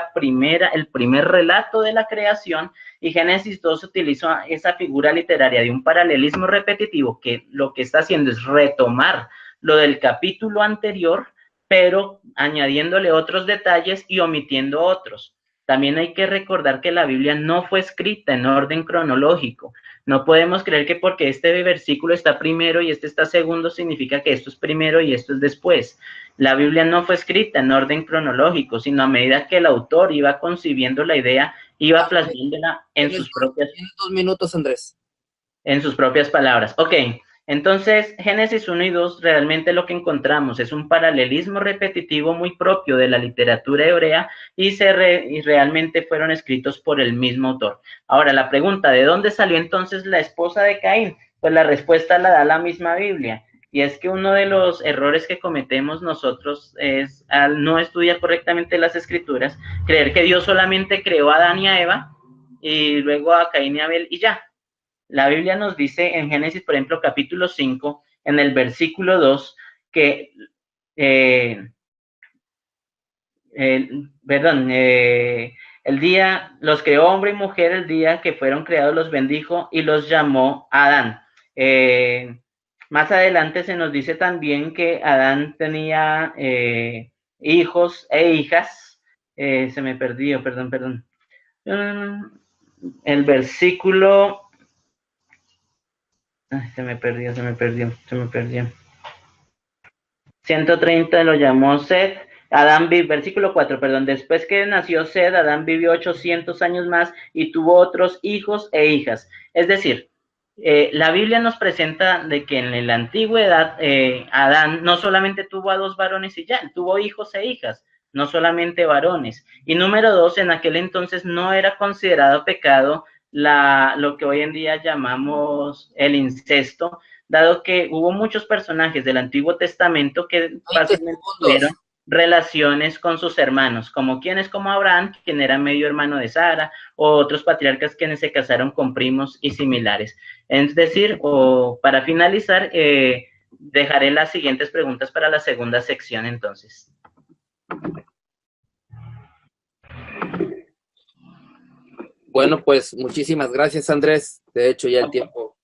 primer relato de la creación, y Génesis 2 utiliza esa figura literaria de un paralelismo repetitivo que lo que está haciendo es retomar lo del capítulo anterior, pero añadiéndole otros detalles y omitiendo otros. También hay que recordar que la Biblia no fue escrita en orden cronológico. No podemos creer que porque este versículo está primero y este está segundo, significa que esto es primero y esto es después. La Biblia no fue escrita en orden cronológico, sino a medida que el autor iba concibiendo la idea, iba plasmándola en sus propias... Tienes 2 minutos, Andrés. En sus propias palabras. Ok, entonces Génesis 1 y 2 realmente lo que encontramos es un paralelismo repetitivo muy propio de la literatura hebrea y realmente fueron escritos por el mismo autor. Ahora, la pregunta, ¿de dónde salió entonces la esposa de Caín? Pues la respuesta la da la misma Biblia. Y es que uno de los errores que cometemos nosotros es, al no estudiar correctamente las escrituras, creer que Dios solamente creó a Adán y a Eva y luego a Caín y a Abel y ya. La Biblia nos dice en Génesis, por ejemplo, capítulo 5, en el versículo 2, que, el día, los creó hombre y mujer, el día que fueron creados los bendijo y los llamó Adán. Más adelante se nos dice también que Adán tenía hijos e hijas. Se me perdió, perdón. El versículo... Ay, se me perdió. 130 lo llamó Sed. Versículo 4, perdón. Después que nació Sed, Adán vivió 800 años más y tuvo otros hijos e hijas. Es decir, la Biblia nos presenta de que en la antigüedad Adán no solamente tuvo a 2 varones y ya, tuvo hijos e hijas, no solamente varones. Y número 2, en aquel entonces no era considerado pecado lo que hoy en día llamamos el incesto, dado que hubo muchos personajes del Antiguo Testamento que fácilmente tuvieron relaciones con sus hermanos, como Abraham, quien era medio hermano de Sara, o otros patriarcas quienes se casaron con primos y similares. Es decir, para finalizar, dejaré las siguientes preguntas para la segunda sección entonces. Bueno, pues muchísimas gracias, Andrés. De hecho, ya el tiempo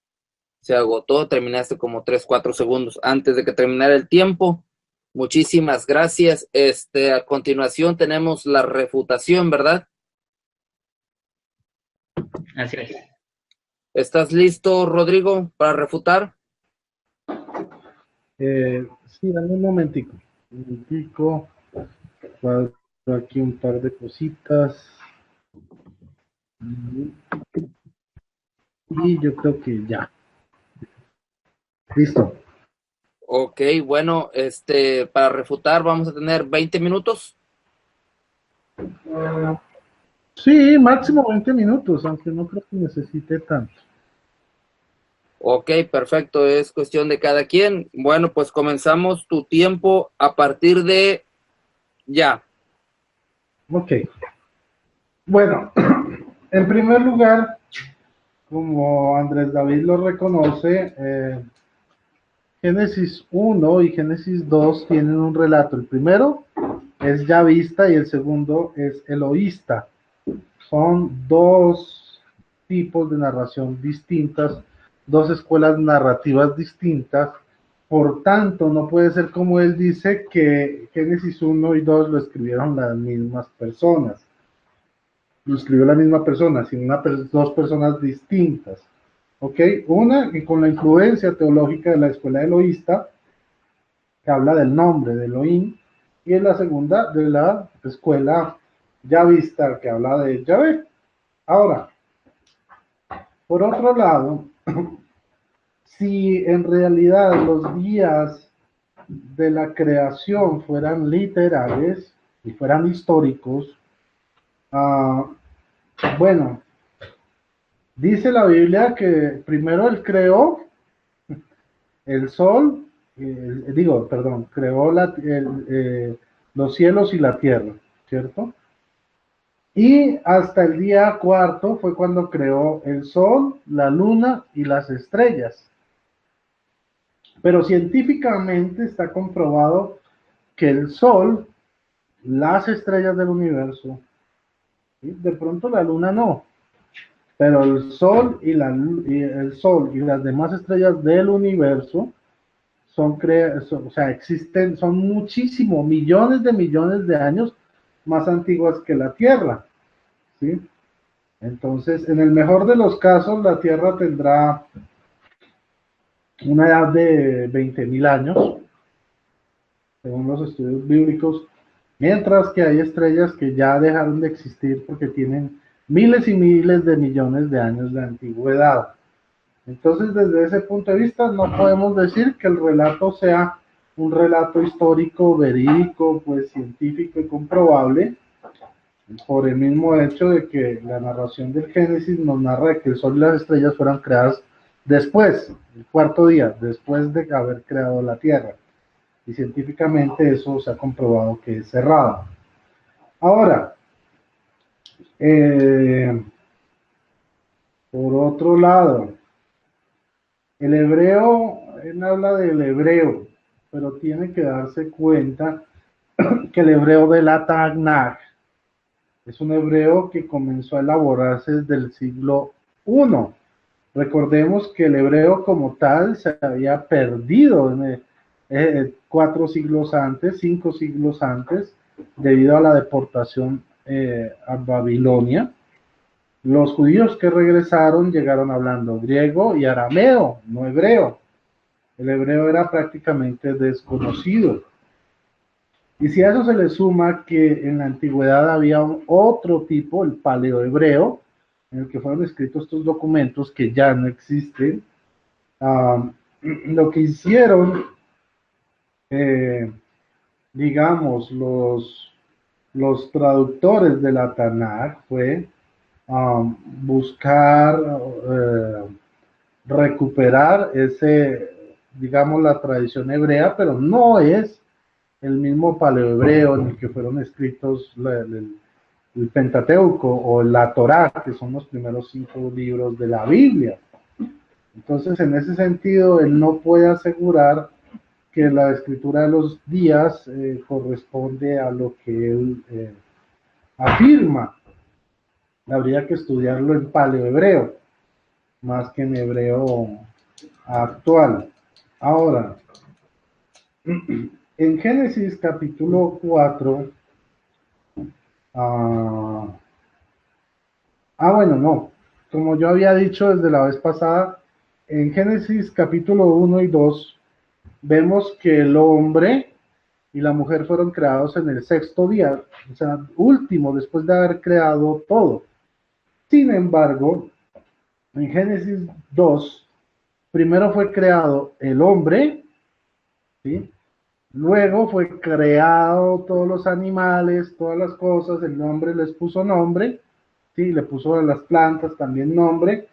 se agotó. Terminaste como 3-4 segundos antes de que terminara el tiempo. Muchísimas gracias. A continuación tenemos la refutación, ¿verdad? Así es. ¿Estás listo, Rodrigo, para refutar? Sí, dame un momentico. Cuadro aquí un par de cositas. Y yo creo que ya. Listo. Ok, bueno, para refutar vamos a tener 20 minutos. Sí, máximo 20 minutos, aunque no creo que necesite tanto. Ok, perfecto, es cuestión de cada quien. Bueno, pues comenzamos tu tiempo a partir de ya. Ok. Bueno, en primer lugar, como Andrés David lo reconoce, Génesis 1 y Génesis 2 tienen un relato. El primero es yavista y el segundo es eloísta. Son 2 tipos de narración distintas, 2 escuelas narrativas distintas. Por tanto, no puede ser como él dice que Génesis 1 y 2 lo escribieron las mismas personas. Lo escribió la misma persona, sino 2 personas distintas. ¿Ok? Una que con la influencia teológica de la escuela eloísta, que habla del nombre de Elohim, y en la segunda de la escuela yavista, que habla de Yahvé. Ahora, por otro lado, si en realidad los días de la creación fueran literales, y fueran históricos, bueno, dice la Biblia que primero él creó el sol, creó los cielos y la tierra, ¿cierto? Y hasta el día cuarto fue cuando creó el sol, la luna y las estrellas. Pero científicamente está comprobado que el sol, las estrellas del universo, ¿sí? De pronto la luna no, pero el sol y las demás estrellas del universo existen, son muchísimos, millones de años más antiguas que la Tierra, ¿sí? Entonces, en el mejor de los casos, la Tierra tendrá una edad de 20.000 años, según los estudios bíblicos, mientras que hay estrellas que ya dejaron de existir porque tienen miles y miles de millones de años de antigüedad. Entonces, desde ese punto de vista, no podemos decir que el relato sea un relato histórico, verídico, pues científico y comprobable, por el mismo hecho de que la narración del Génesis nos narra que el sol y las estrellas fueron creadas después, el cuarto día, después de haber creado la Tierra. Y científicamente eso se ha comprobado que es errado. Ahora, por otro lado, el hebreo, él habla del hebreo, pero tiene que darse cuenta que el hebreo de la Tanaj es un hebreo que comenzó a elaborarse desde el siglo I. Recordemos que el hebreo como tal se había perdido en 4 siglos antes, 5 siglos antes, debido a la deportación a Babilonia. Los judíos que regresaron llegaron hablando griego y arameo, no hebreo. El hebreo era prácticamente desconocido. Y si a eso se le suma que en la antigüedad había otro tipo, el paleohebreo, en el que fueron escritos estos documentos que ya no existen, lo que hicieron, digamos, los traductores de la Tanaj fue buscar recuperar digamos, la tradición hebrea, pero no es el mismo paleohebreo en el que fueron escritos el Pentateuco o la Torá, que son los primeros 5 libros de la Biblia. Entonces, en ese sentido, él no puede asegurar que la escritura de los días corresponde a lo que él afirma. Habría que estudiarlo en paleohebreo, más que en hebreo actual. Ahora, en Génesis capítulo 4, bueno, no, como yo había dicho desde la vez pasada, en Génesis capítulo 1 y 2, vemos que el hombre y la mujer fueron creados en el 6º día, o sea, último, después de haber creado todo. Sin embargo, en Génesis 2, primero fue creado el hombre, ¿sí? Luego fue creado todos los animales, todas las cosas, el hombre les puso nombre, ¿sí? Le puso a las plantas también nombre,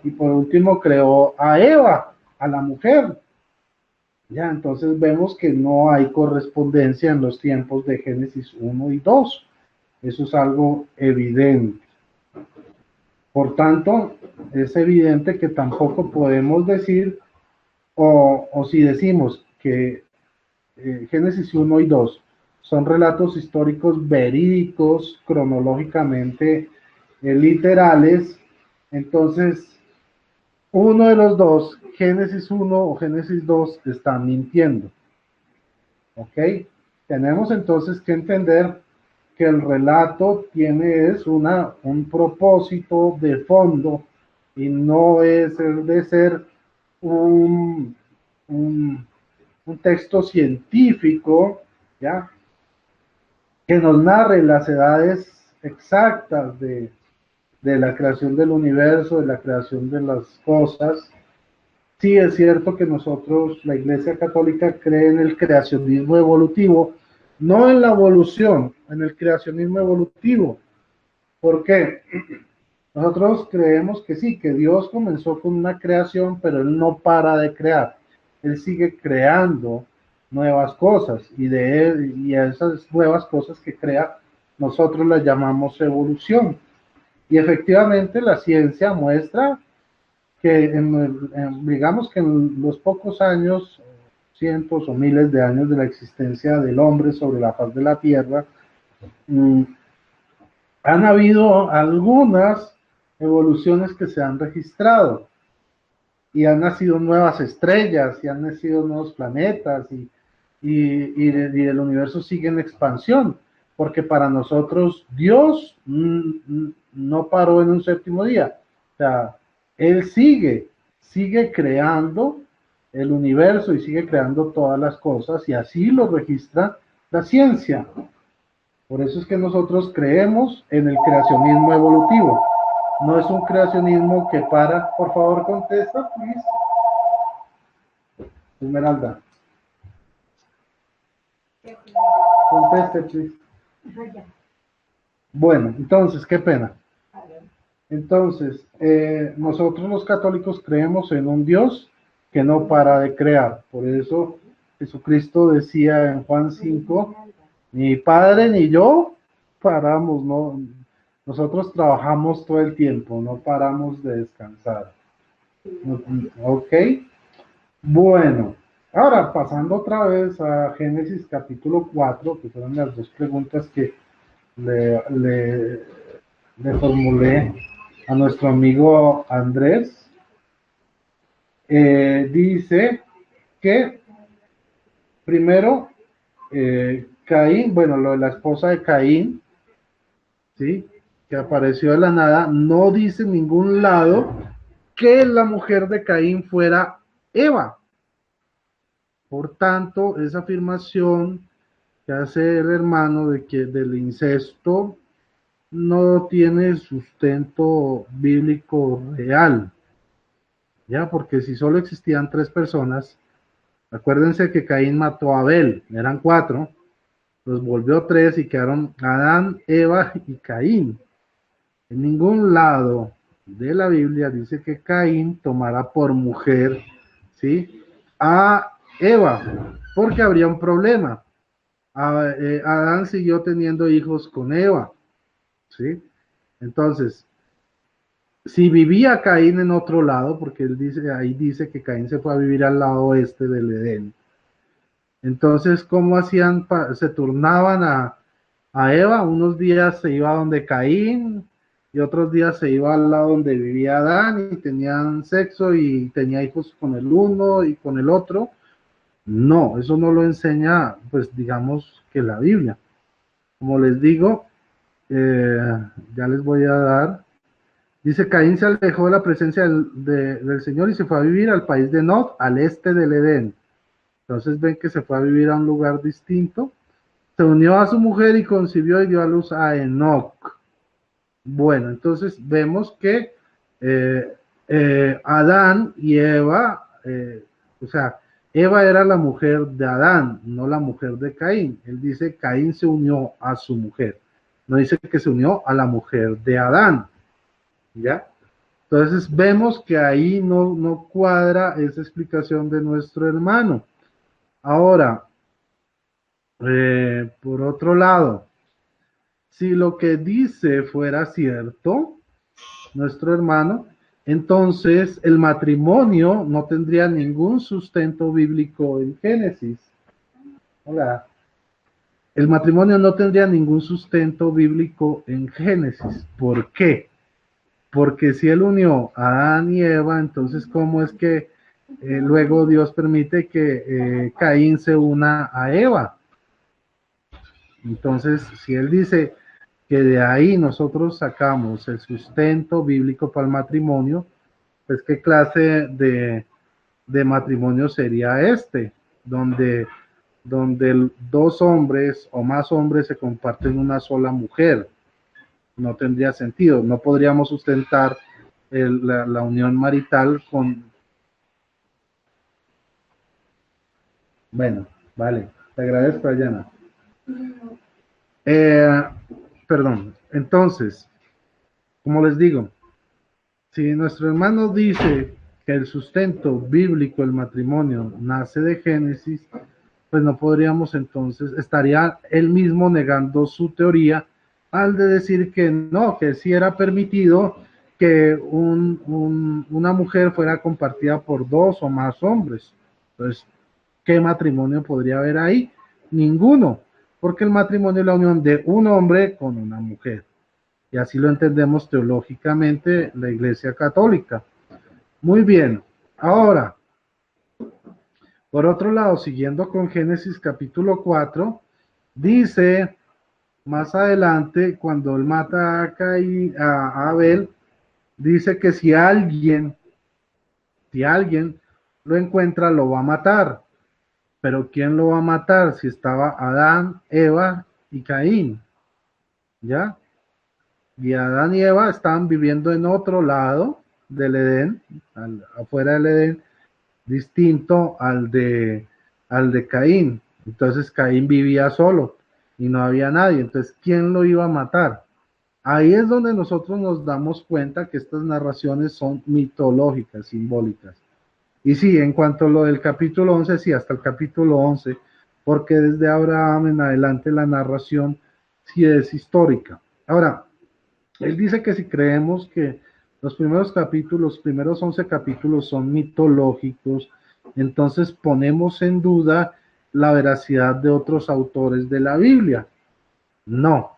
y por último creó a Eva, a la mujer. Ya, entonces vemos que no hay correspondencia en los tiempos de Génesis 1 y 2. Eso es algo evidente. Por tanto, es evidente que tampoco podemos decir, o si decimos que Génesis 1 y 2 son relatos históricos verídicos, cronológicamente literales, entonces uno de los dos, Génesis 1 o Génesis 2, está mintiendo. ¿Ok? Tenemos entonces que entender que el relato tiene un propósito de fondo y no es el de ser un texto científico, ¿ya? Que nos narre las edades exactas de la creación del universo, de la creación de las cosas. Sí es cierto que nosotros, la Iglesia Católica, cree en el creacionismo evolutivo, no en la evolución, en el creacionismo evolutivo. ¿Por qué? Nosotros creemos que sí, que Dios comenzó con una creación, pero Él no para de crear. Él sigue creando nuevas cosas y de él, y a esas nuevas cosas que crea, nosotros las llamamos evolución. Y efectivamente la ciencia muestra que digamos que en los pocos años, cientos o miles de años de la existencia del hombre sobre la faz de la Tierra, han habido algunas evoluciones que se han registrado y han nacido nuevas estrellas y han nacido nuevos planetas y el universo sigue en expansión, porque para nosotros Dios no paró en un séptimo día. O sea, Él sigue creando el universo y sigue creando todas las cosas y así lo registra la ciencia. Por eso es que nosotros creemos en el creacionismo evolutivo. No es un creacionismo que para. Por favor, contesta, please. Esmeralda. Conteste, please. Bueno, entonces, qué pena. Entonces, nosotros los católicos creemos en un Dios que no para de crear. Por eso Jesucristo decía en Juan 5, ni Padre ni yo paramos, no. Nosotros trabajamos todo el tiempo, no paramos de descansar. Ok. Bueno, ahora pasando otra vez a Génesis capítulo 4, que fueron las dos preguntas que le formulé a nuestro amigo Andrés. Dice que primero Caín, bueno, lo de la esposa de Caín, ¿sí? Que apareció de la nada, no dice en ningún lado que la mujer de Caín fuera Eva. Por tanto, esa afirmación que hace el hermano de que del incesto no tiene sustento bíblico real, ya, porque si solo existían 3 personas, acuérdense que Caín mató a Abel, eran 4, los volvió 3 y quedaron Adán, Eva y Caín. En ningún lado de la Biblia dice que Caín tomara por mujer, ¿sí?, a Eva, porque habría un problema. Adán siguió teniendo hijos con Eva, ¿sí? Entonces, si vivía Caín en otro lado, porque él dice, ahí dice que Caín se fue a vivir al lado oeste del Edén. Entonces, ¿cómo hacían? Se turnaban a Eva, unos días se iba donde Caín y otros días se iba al lado donde vivía Adán y tenían sexo y tenía hijos con el uno y con el otro. No, eso no lo enseña, pues digamos que la Biblia. Como les digo, ya les voy a dar. Dice, Caín se alejó de la presencia del Señor y se fue a vivir al país de Nod, al este del Edén. Entonces ven que se fue a vivir a un lugar distinto. Se unió a su mujer y concibió y dio a luz a Enoc. Bueno, entonces vemos que Adán y Eva, o sea, Eva era la mujer de Adán, no la mujer de Caín. Él dice, Caín se unió a su mujer. No dice que se unió a la mujer de Adán. ¿Ya? Entonces vemos que ahí no cuadra esa explicación de nuestro hermano. Ahora, por otro lado, si lo que dice fuera cierto, nuestro hermano, entonces el matrimonio no tendría ningún sustento bíblico en Génesis. Hola. El matrimonio no tendría ningún sustento bíblico en Génesis. ¿Por qué? Porque si él unió a Adán y Eva, entonces ¿cómo es que luego Dios permite que Caín se una a Eva? Entonces, si él dice que de ahí nosotros sacamos el sustento bíblico para el matrimonio, pues ¿qué clase de matrimonio sería este? Donde dos hombres o más hombres se comparten una sola mujer. No tendría sentido, no podríamos sustentar la unión marital con... Bueno, vale, te agradezco, Ayana. Perdón, entonces, como les digo, si nuestro hermano dice que el sustento bíblico, el matrimonio, nace de Génesis, pues no podríamos entonces, estaría él mismo negando su teoría al de decir que no, que sí era permitido que una mujer fuera compartida por dos o más hombres. Entonces, ¿qué matrimonio podría haber ahí? Ninguno, porque el matrimonio es la unión de un hombre con una mujer. Y así lo entendemos teológicamente la Iglesia Católica. Muy bien, ahora, por otro lado, siguiendo con Génesis capítulo 4, dice más adelante, cuando él mata a Abel, dice que si alguien lo encuentra, lo va a matar. Pero ¿quién lo va a matar? Si estaba Adán, Eva y Caín, ¿ya? Y Adán y Eva estaban viviendo en otro lado del Edén, afuera del Edén, distinto al de Caín. Entonces Caín vivía solo y no había nadie. Entonces, ¿quién lo iba a matar? Ahí es donde nosotros nos damos cuenta que estas narraciones son mitológicas, simbólicas. Y sí, en cuanto a lo del capítulo 11, sí, hasta el capítulo 11, porque desde Abraham en adelante la narración sí es histórica. Ahora, él dice que si creemos que los primeros 11 capítulos son mitológicos, entonces ponemos en duda la veracidad de otros autores de la Biblia. No.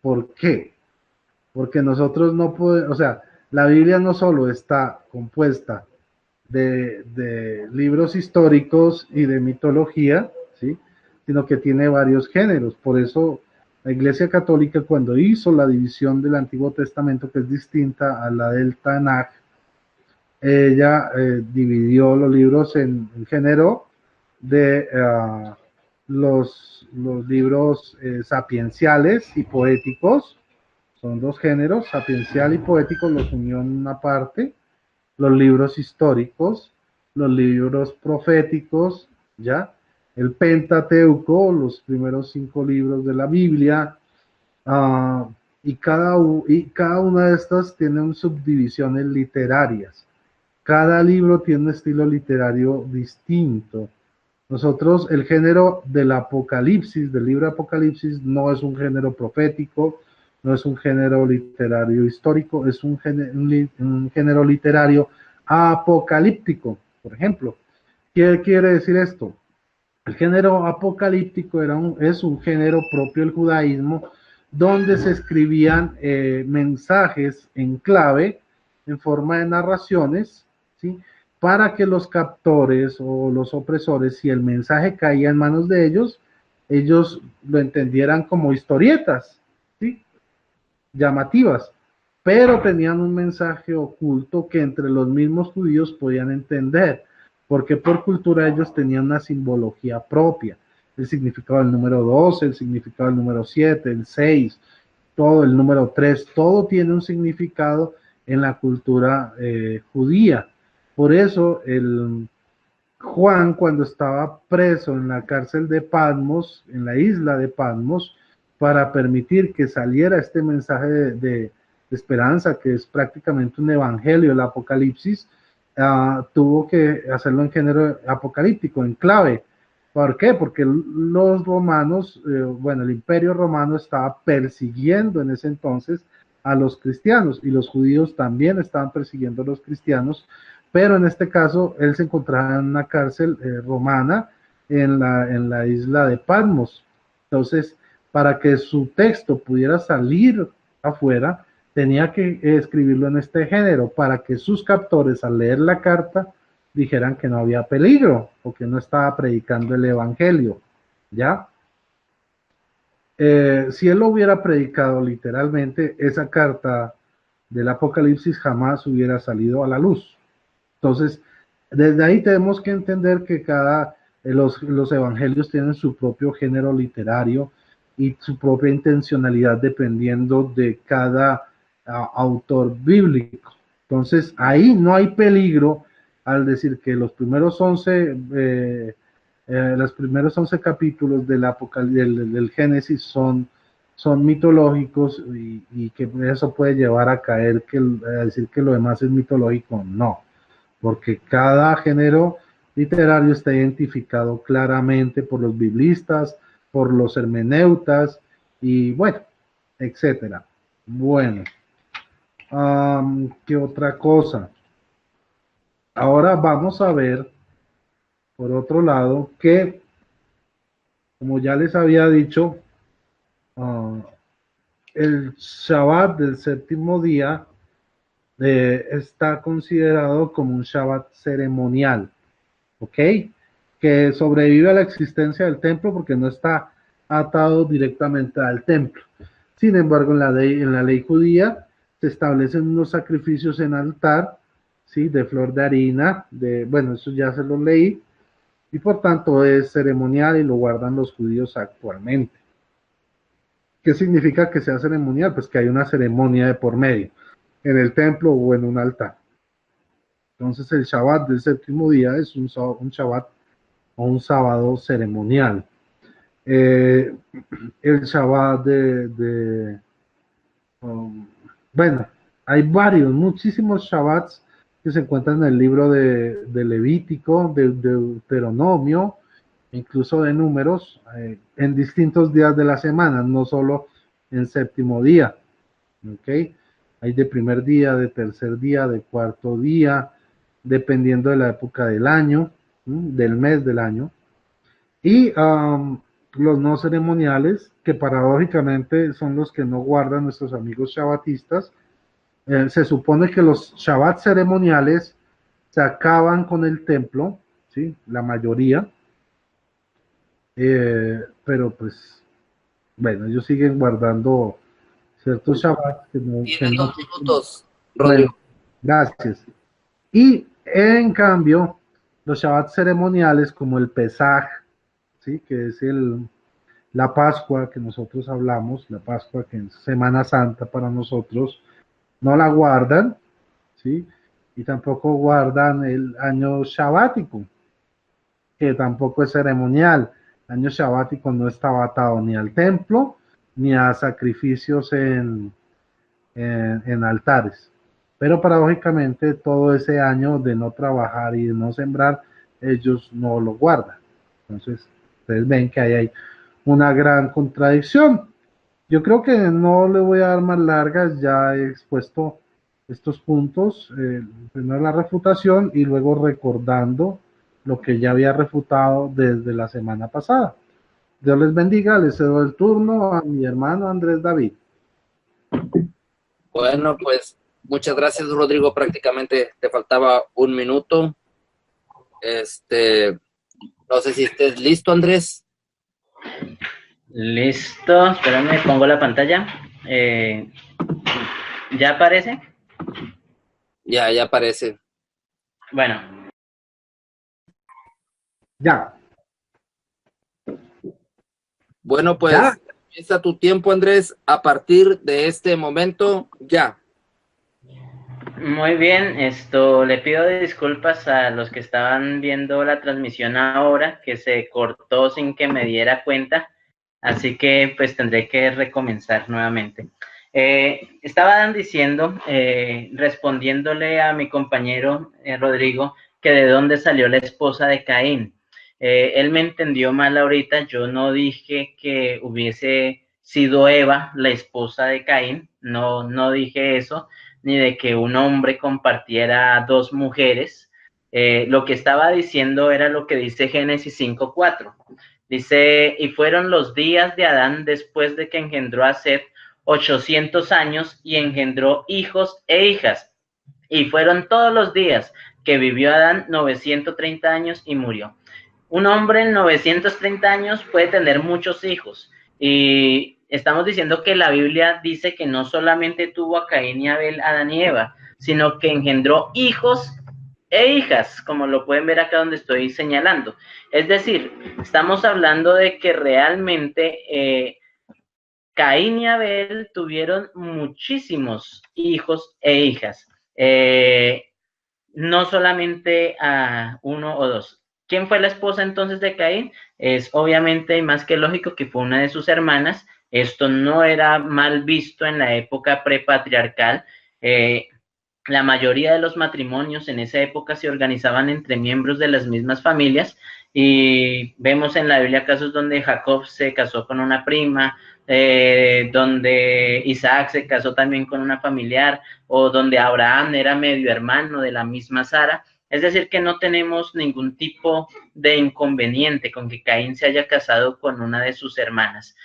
¿Por qué? Porque nosotros no podemos, o sea, la Biblia no solo está compuesta de libros históricos y de mitología, ¿sí? Sino que tiene varios géneros. Por eso la Iglesia Católica, cuando hizo la división del Antiguo Testamento, que es distinta a la del Tanaj, ella dividió los libros en género de los libros sapienciales y poéticos. Son dos géneros, sapiencial y poético, los unió en una parte, los libros históricos, los libros proféticos, ¿ya? El Pentateuco, los primeros 5 libros de la Biblia, y cada una de estas tiene subdivisiones literarias. Cada libro tiene un estilo literario distinto. Nosotros, el género del Apocalipsis, del libro Apocalipsis, no es un género profético, no es un género literario histórico, es un género literario apocalíptico, por ejemplo. ¿Qué quiere decir esto? El género apocalíptico es un género propio del judaísmo, donde se escribían mensajes en clave, en forma de narraciones, ¿sí? Para que los captores o los opresores, si el mensaje caía en manos de ellos lo entendieran como historietas, ¿sí? Llamativas, pero tenían un mensaje oculto que entre los mismos judíos podían entender, porque por cultura ellos tenían una simbología propia, el significado del número 12, el significado del número 7, el 6, todo el número 3, todo tiene un significado en la cultura judía. Por eso Juan, cuando estaba preso en la cárcel de Patmos, en la isla de Patmos, para permitir que saliera este mensaje de esperanza, que es prácticamente un evangelio, el Apocalipsis, tuvo que hacerlo en género apocalíptico, en clave. ¿Por qué? Porque los romanos, bueno, el imperio romano estaba persiguiendo en ese entonces a los cristianos, y los judíos también estaban persiguiendo a los cristianos, pero en este caso él se encontraba en una cárcel romana en la isla de Patmos. Entonces, para que su texto pudiera salir afuera, tenía que escribirlo en este género, para que sus captores al leer la carta dijeran que no había peligro, o que no estaba predicando el evangelio, ¿ya? Si él lo hubiera predicado literalmente, esa carta del Apocalipsis jamás hubiera salido a la luz. Entonces, desde ahí tenemos que entender que los evangelios tienen su propio género literario y su propia intencionalidad dependiendo de cada autor bíblico. Entonces, ahí no hay peligro al decir que los primeros 11 Los primeros 11 capítulos del Génesis son mitológicos y que eso puede llevar a caer a decir que lo demás es mitológico. No, porque cada género literario está identificado claramente por los biblistas, por los hermeneutas y bueno, etcétera. Bueno, ¿qué otra cosa? Ahora vamos a ver, por otro lado, que, como ya les había dicho, el Shabbat del séptimo día está considerado como un Shabbat ceremonial, ¿ok? Que sobrevive a la existencia del templo porque no está atado directamente al templo. Sin embargo, en la ley judía se establecen unos sacrificios en altar, ¿sí? De flor de harina, bueno, eso ya se lo leí, y por tanto es ceremonial y lo guardan los judíos actualmente. ¿Qué significa que sea ceremonial? Pues que hay una ceremonia de por medio, en el templo o en un altar. Entonces el Shabbat del séptimo día es un Shabbat o un sábado ceremonial. El Shabbat bueno, hay muchísimos Shabbats que se encuentran en el libro de Levítico, de Deuteronomio, incluso de Números, en distintos días de la semana, no solo en séptimo día. ¿Ok? Hay de primer día, de tercer día, de cuarto día, dependiendo de la época del año, del mes del año. Y los no ceremoniales, que paradójicamente son los que no guardan nuestros amigos shabatistas. Se supone que los Shabbat ceremoniales se acaban con el templo, ¿sí? La mayoría, pero pues, bueno, ellos siguen guardando ciertos Shabbat que no... Tienes 2 minutos, Bueno, Rodrigo. gracias. Y en cambio, los Shabbat ceremoniales como el Pesaj, ¿sí? Que es la Pascua que nosotros hablamos, la Pascua que es Semana Santa para nosotros, no la guardan, ¿sí? Y tampoco guardan el año sabático, que tampoco es ceremonial. El año sabático no estaba atado ni al templo, ni a sacrificios en altares. Pero paradójicamente todo ese año de no trabajar y de no sembrar, ellos no lo guardan. Entonces, ustedes ven que ahí hay una gran contradicción. Yo creo que no le voy a dar más largas, ya he expuesto estos puntos, primero la refutación y luego recordando lo que ya había refutado desde la semana pasada. Dios les bendiga, les cedo el turno a mi hermano Andrés David. Bueno, pues muchas gracias, Rodrigo. Prácticamente te faltaba 1 minuto. No sé si estés listo, Andrés. Listo, espérame, pongo la pantalla. ¿Ya aparece? Ya aparece. Bueno. Ya. Bueno, pues ¿Ya? empieza tu tiempo, Andrés, a partir de este momento, ya. Muy bien, le pido disculpas a los que estaban viendo la transmisión ahora, que se cortó sin que me diera cuenta, así que pues tendré que recomenzar nuevamente. Estaban diciendo, respondiéndole a mi compañero Rodrigo, que de dónde salió la esposa de Caín. Él me entendió mal ahorita, yo no dije que hubiese sido Eva la esposa de Caín, no dije eso, ni de que un hombre compartiera 2 mujeres. Lo que estaba diciendo era lo que dice Génesis 5:4. Dice, y fueron los días de Adán después de que engendró a Set 800 años y engendró hijos e hijas. Y fueron todos los días que vivió Adán 930 años y murió. Un hombre en 930 años puede tener muchos hijos. Y estamos diciendo que la Biblia dice que no solamente tuvo a Caín y Abel, Adán y Eva, sino que engendró hijos e hijas, como lo pueden ver acá donde estoy señalando. Es decir, estamos hablando de que realmente Caín y Abel tuvieron muchísimos hijos e hijas. No solamente a 1 o 2. ¿Quién fue la esposa entonces de Caín? Es obviamente más que lógico que fue una de sus hermanas. Esto no era mal visto en la época prepatriarcal. La mayoría de los matrimonios en esa época se organizaban entre miembros de las mismas familias, y vemos en la Biblia casos donde Jacob se casó con una prima, donde Isaac se casó también con una familiar, o donde Abraham era medio hermano de la misma Sara. Es decir, que no tenemos ningún tipo de inconveniente con que Caín se haya casado con una de sus hermanas.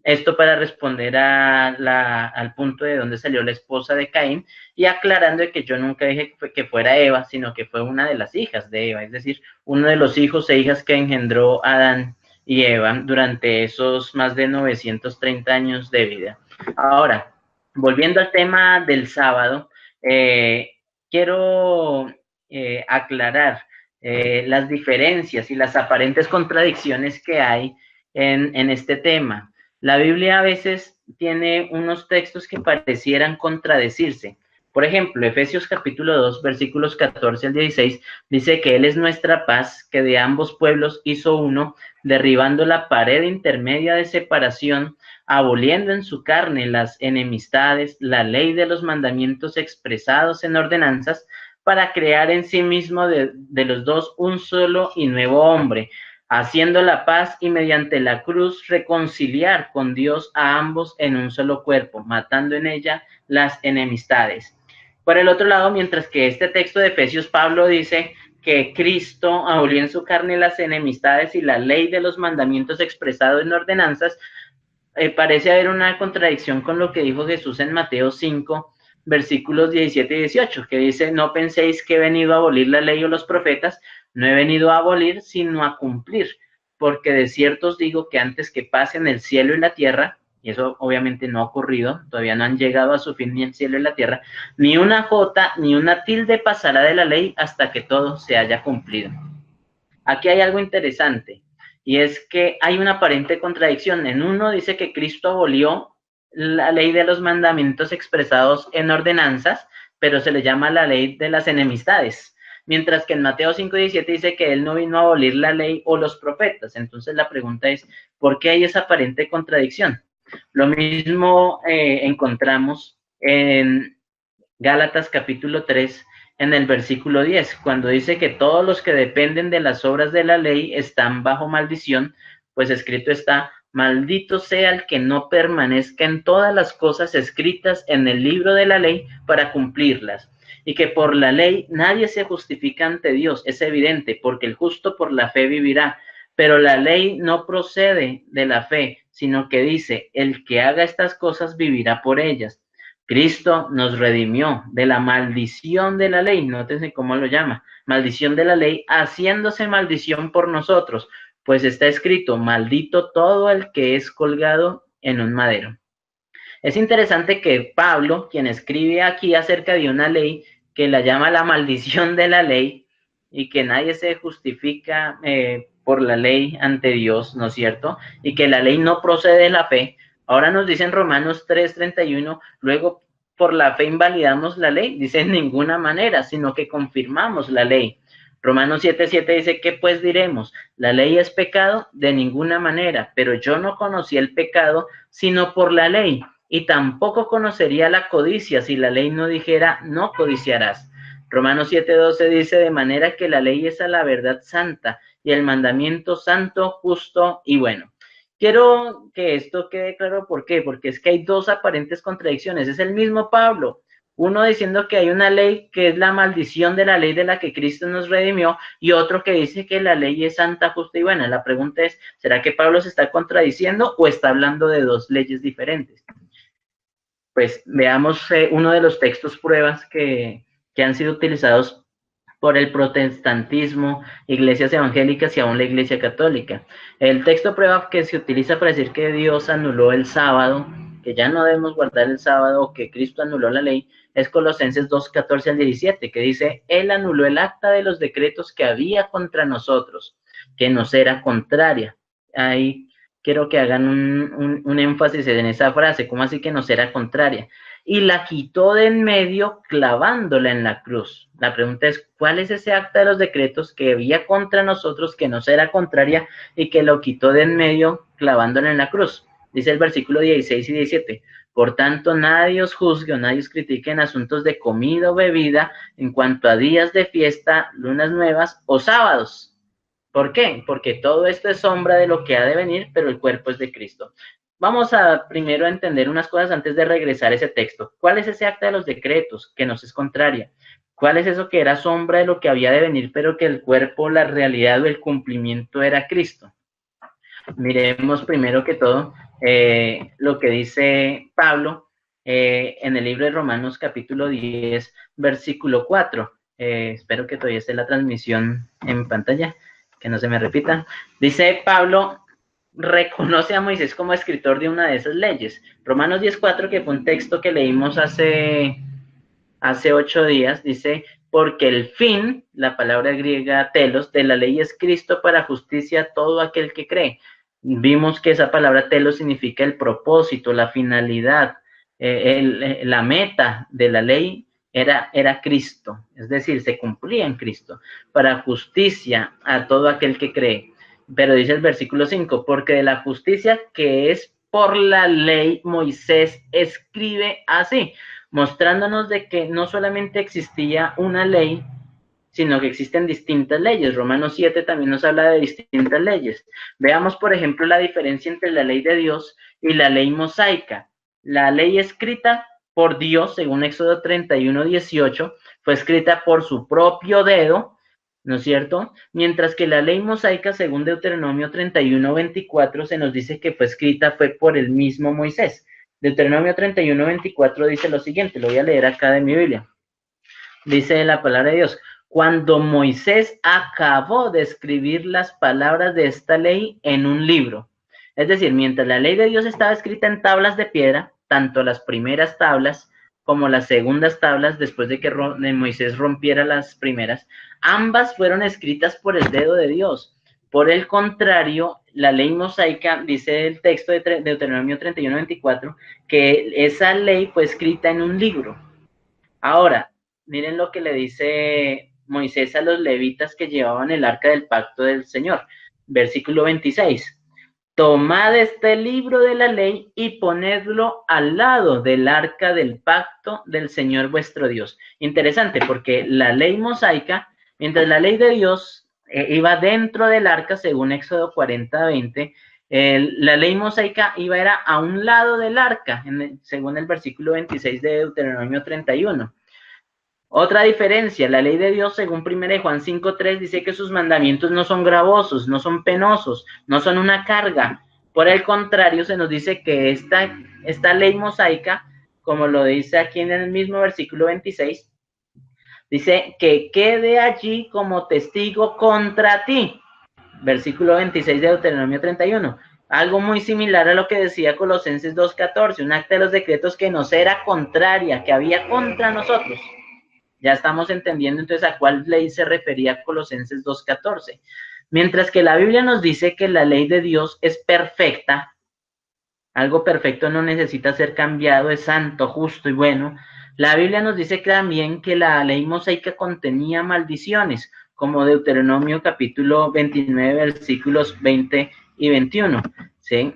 Esto para responder al punto de dónde salió la esposa de Caín, y aclarando que yo nunca dije que fuera Eva, sino que fue una de las hijas de Eva, es decir, uno de los hijos e hijas que engendró Adán y Eva durante esos más de 930 años de vida. Ahora, volviendo al tema del sábado, quiero aclarar las diferencias y las aparentes contradicciones que hay en este tema. La Biblia a veces tiene unos textos que parecieran contradecirse. Por ejemplo, Efesios capítulo 2, versículos 14 al 16, dice que Él es nuestra paz, que de ambos pueblos hizo uno, derribando la pared intermedia de separación, aboliendo en su carne las enemistades, la ley de los mandamientos expresados en ordenanzas, para crear en sí mismo de los dos un solo y nuevo hombre, haciendo la paz, y mediante la cruz reconciliar con Dios a ambos en un solo cuerpo, matando en ella las enemistades. Por el otro lado, mientras que este texto de Efesios, Pablo dice que Cristo abolió en su carne las enemistades y la ley de los mandamientos expresados en ordenanzas, parece haber una contradicción con lo que dijo Jesús en Mateo 5, versículos 17 y 18, que dice: no penséis que he venido a abolir la ley o los profetas, no he venido a abolir, sino a cumplir, porque de cierto os digo que antes que pasen el cielo y la tierra, y eso obviamente no ha ocurrido, todavía no han llegado a su fin ni el cielo y la tierra, ni una jota ni una tilde pasará de la ley hasta que todo se haya cumplido. Aquí hay algo interesante, y es que hay una aparente contradicción. En uno dice que Cristo abolió la ley de los mandamientos expresados en ordenanzas, pero se le llama la ley de las enemistades, mientras que en Mateo 5:17 dice que Él no vino a abolir la ley o los profetas. Entonces la pregunta es, ¿por qué hay esa aparente contradicción? Lo mismo encontramos en Gálatas capítulo 3, en el versículo 10, cuando dice que todos los que dependen de las obras de la ley están bajo maldición, pues escrito está: maldito sea el que no permanezca en todas las cosas escritas en el libro de la ley para cumplirlas. Y que por la ley nadie se justifica ante Dios, es evidente, porque el justo por la fe vivirá. Pero la ley no procede de la fe, sino que dice: el que haga estas cosas vivirá por ellas. Cristo nos redimió de la maldición de la ley, nótense cómo lo llama, maldición de la ley, haciéndose maldición por nosotros, pues está escrito: maldito todo el que es colgado en un madero. Es interesante que Pablo, quien escribe aquí acerca de una ley que la llama la maldición de la ley, y que nadie se justifica por la ley ante Dios, ¿no es cierto? Y que la ley no procede de la fe. Ahora nos dice en Romanos 3:31, luego por la fe invalidamos la ley. Dice: en ninguna manera, sino que confirmamos la ley. Romanos 7:7 dice: ¿qué pues diremos? ¿La ley es pecado? De ninguna manera, pero yo no conocí el pecado sino por la ley, y tampoco conocería la codicia si la ley no dijera: no codiciarás. Romanos 7:12 dice: de manera que la ley es a la verdad santa, y el mandamiento santo, justo y bueno. Quiero que esto quede claro. ¿Por qué? Porque es que hay dos aparentes contradicciones. Es el mismo Pablo, uno diciendo que hay una ley que es la maldición de la ley de la que Cristo nos redimió, y otro que dice que la ley es santa, justa y buena. La pregunta es, ¿será que Pablo se está contradiciendo o está hablando de dos leyes diferentes? Pues veamos uno de los textos pruebas que han sido utilizados por el protestantismo, iglesias evangélicas y aún la iglesia católica. El texto prueba que se utiliza para decir que Dios anuló el sábado, que ya no debemos guardar el sábado, o que Cristo anuló la ley, es Colosenses 2:14 al 17, que dice: Él anuló el acta de los decretos que había contra nosotros, que nos era contraria. Ahí quiero que hagan un énfasis en esa frase: ¿cómo así que nos era contraria? y la quitó de en medio clavándola en la cruz. La pregunta es, ¿cuál es ese acta de los decretos que había contra nosotros, que nos era contraria y que lo quitó de en medio clavándola en la cruz? Dice el versículo 16 y 17. Por tanto, nadie os juzgue o nadie os critique en asuntos de comida o bebida en cuanto a días de fiesta, lunas nuevas o sábados. ¿Por qué? Porque todo esto es sombra de lo que ha de venir, pero el cuerpo es de Cristo. Vamos a primero entender unas cosas antes de regresar a ese texto. ¿Cuál es ese acta de los decretos que nos es contraria? ¿Cuál es eso que era sombra de lo que había de venir, pero que el cuerpo, la realidad o el cumplimiento era Cristo? Miremos primero que todo lo que dice Pablo en el libro de Romanos capítulo 10, versículo 4. Espero que todavía esté la transmisión en pantalla, que no se me repita. Dice Pablo, reconoce a Moisés como escritor de una de esas leyes. Romanos 10:4, que fue un texto que leímos hace 8 días, dice, porque el fin, la palabra griega telos, de la ley es Cristo para justicia a todo aquel que cree. Vimos que esa palabra telos significa el propósito, la finalidad, la meta de la ley era Cristo, es decir, se cumplía en Cristo, para justicia a todo aquel que cree. Pero dice el versículo 5, porque de la justicia que es por la ley, Moisés escribe así, mostrándonos de que no solamente existía una ley, sino que existen distintas leyes. Romanos 7 también nos habla de distintas leyes. Veamos, por ejemplo, la diferencia entre la ley de Dios y la ley mosaica. La ley escrita por Dios, según Éxodo 31:18, fue escrita por su propio dedo, ¿no es cierto? Mientras que la ley mosaica, según Deuteronomio 31:24, se nos dice que fue escrita por el mismo Moisés. Deuteronomio 31:24 dice lo siguiente, lo voy a leer acá de mi Biblia. Dice la palabra de Dios, cuando Moisés acabó de escribir las palabras de esta ley en un libro. Es decir, mientras la ley de Dios estaba escrita en tablas de piedra, tanto las primeras tablas como las segundas tablas, después de que Moisés rompiera las primeras, ambas fueron escritas por el dedo de Dios. Por el contrario, la ley mosaica, dice el texto de Deuteronomio 31:24, que esa ley fue escrita en un libro. Ahora, miren lo que le dice Moisés a los levitas que llevaban el arca del pacto del Señor. Versículo 26. Tomad este libro de la ley y ponedlo al lado del arca del pacto del Señor vuestro Dios. Interesante, porque la ley mosaica, mientras la ley de Dios iba dentro del arca, según Éxodo 40:20, la ley mosaica era a un lado del arca, según el versículo 26 de Deuteronomio 31. Otra diferencia, la ley de Dios, según 1 Juan 5:3, dice que sus mandamientos no son gravosos, no son penosos, no son una carga. Por el contrario, se nos dice que esta ley mosaica, como lo dice aquí en el mismo versículo 26, dice que quede allí como testigo contra ti. Versículo 26 de Deuteronomio 31. Algo muy similar a lo que decía Colosenses 2:14, un acta de los decretos que nos era contraria, que había contra nosotros. Ya estamos entendiendo entonces a cuál ley se refería Colosenses 2:14. Mientras que la Biblia nos dice que la ley de Dios es perfecta, algo perfecto no necesita ser cambiado, es santo, justo y bueno. La Biblia nos dice también que la ley mosaica contenía maldiciones, como Deuteronomio capítulo 29, versículos 20 y 21. ¿Sí?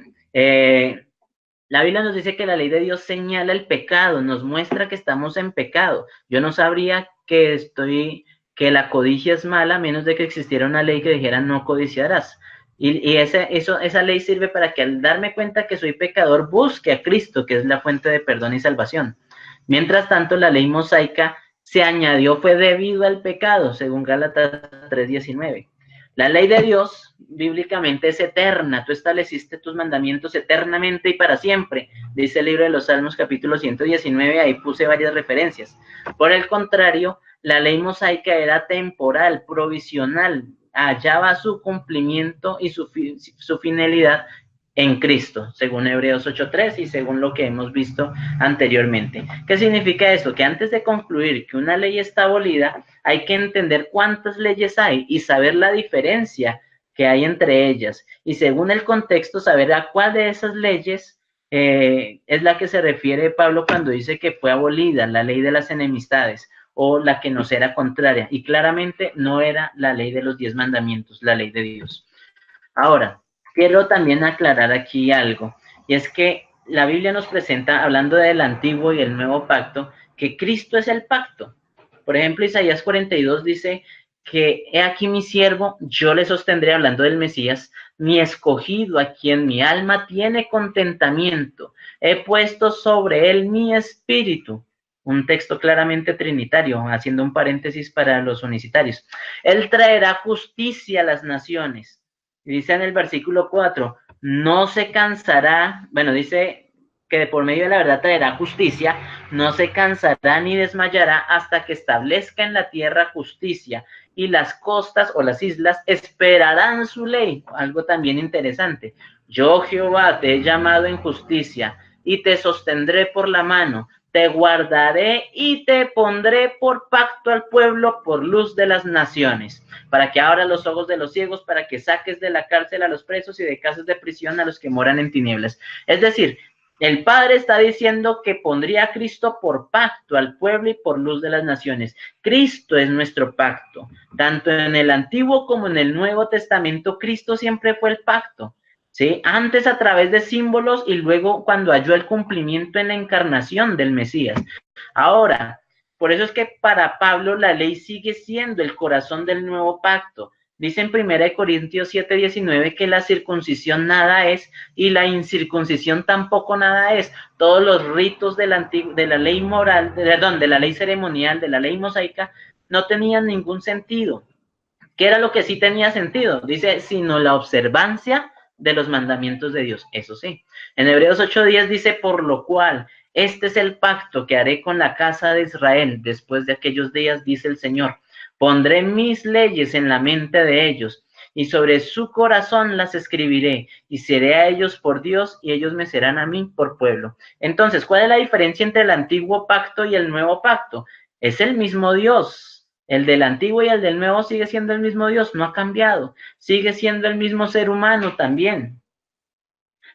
La Biblia nos dice que la ley de Dios señala el pecado, nos muestra que estamos en pecado. Yo no sabría que la codicia es mala, a menos de que existiera una ley que dijera no codiciarás. Y esa ley sirve para que al darme cuenta que soy pecador, busque a Cristo, que es la fuente de perdón y salvación. Mientras tanto, la ley mosaica se añadió, fue debido al pecado, según Gálatas 3:19. La ley de Dios, bíblicamente, es eterna. Tú estableciste tus mandamientos eternamente y para siempre. Dice el libro de los Salmos, capítulo 119, ahí puse varias referencias. Por el contrario, la ley mosaica era temporal, provisional, hallaba su cumplimiento y su finalidad en Cristo, según Hebreos 8:3 y según lo que hemos visto anteriormente. ¿Qué significa eso? Que antes de concluir que una ley está abolida, hay que entender cuántas leyes hay y saber la diferencia que hay entre ellas. Y según el contexto, saber a cuál de esas leyes es la que se refiere Pablo cuando dice que fue abolida la ley de las enemistades, o la que nos era contraria, y claramente no era la ley de los 10 mandamientos, la ley de Dios. Ahora, quiero también aclarar aquí algo, y es que la Biblia nos presenta, hablando del antiguo y el nuevo pacto, que Cristo es el pacto. Por ejemplo, Isaías 42 dice que he aquí mi siervo, yo le sostendré, hablando del Mesías, mi escogido, a quien mi alma tiene contentamiento, he puesto sobre él mi espíritu. Un texto claramente trinitario, haciendo un paréntesis para los unicitarios. Él traerá justicia a las naciones. Dice en el versículo 4, no se cansará, bueno, dice que por medio de la verdad traerá justicia, no se cansará ni desmayará hasta que establezca en la tierra justicia, y las costas o las islas esperarán su ley. Algo también interesante. Yo, Jehová, te he llamado en justicia, y te sostendré por la mano, te guardaré y te pondré por pacto al pueblo, por luz de las naciones, para que abras los ojos de los ciegos, para que saques de la cárcel a los presos y de casas de prisión a los que moran en tinieblas. Es decir, el Padre está diciendo que pondría a Cristo por pacto al pueblo y por luz de las naciones. Cristo es nuestro pacto. Tanto en el Antiguo como en el Nuevo Testamento, Cristo siempre fue el pacto. ¿Sí? Antes a través de símbolos y luego cuando halló el cumplimiento en la encarnación del Mesías. Ahora, por eso es que para Pablo la ley sigue siendo el corazón del nuevo pacto. Dice en 1 Corintios 7:19 que la circuncisión nada es y la incircuncisión tampoco nada es. Todos los ritos de la ley moral, de la ley ceremonial, de la ley mosaica, no tenían ningún sentido. ¿Qué era lo que sí tenía sentido? Dice, sino la observancia de los mandamientos de Dios, eso sí. En Hebreos 8:10 dice, por lo cual, este es el pacto que haré con la casa de Israel después de aquellos días, dice el Señor. Pondré mis leyes en la mente de ellos, y sobre su corazón las escribiré, y seré a ellos por Dios, y ellos me serán a mí por pueblo. Entonces, ¿cuál es la diferencia entre el antiguo pacto y el nuevo pacto? Es el mismo Dios. El del antiguo y el del nuevo sigue siendo el mismo Dios, no ha cambiado. Sigue siendo el mismo ser humano también.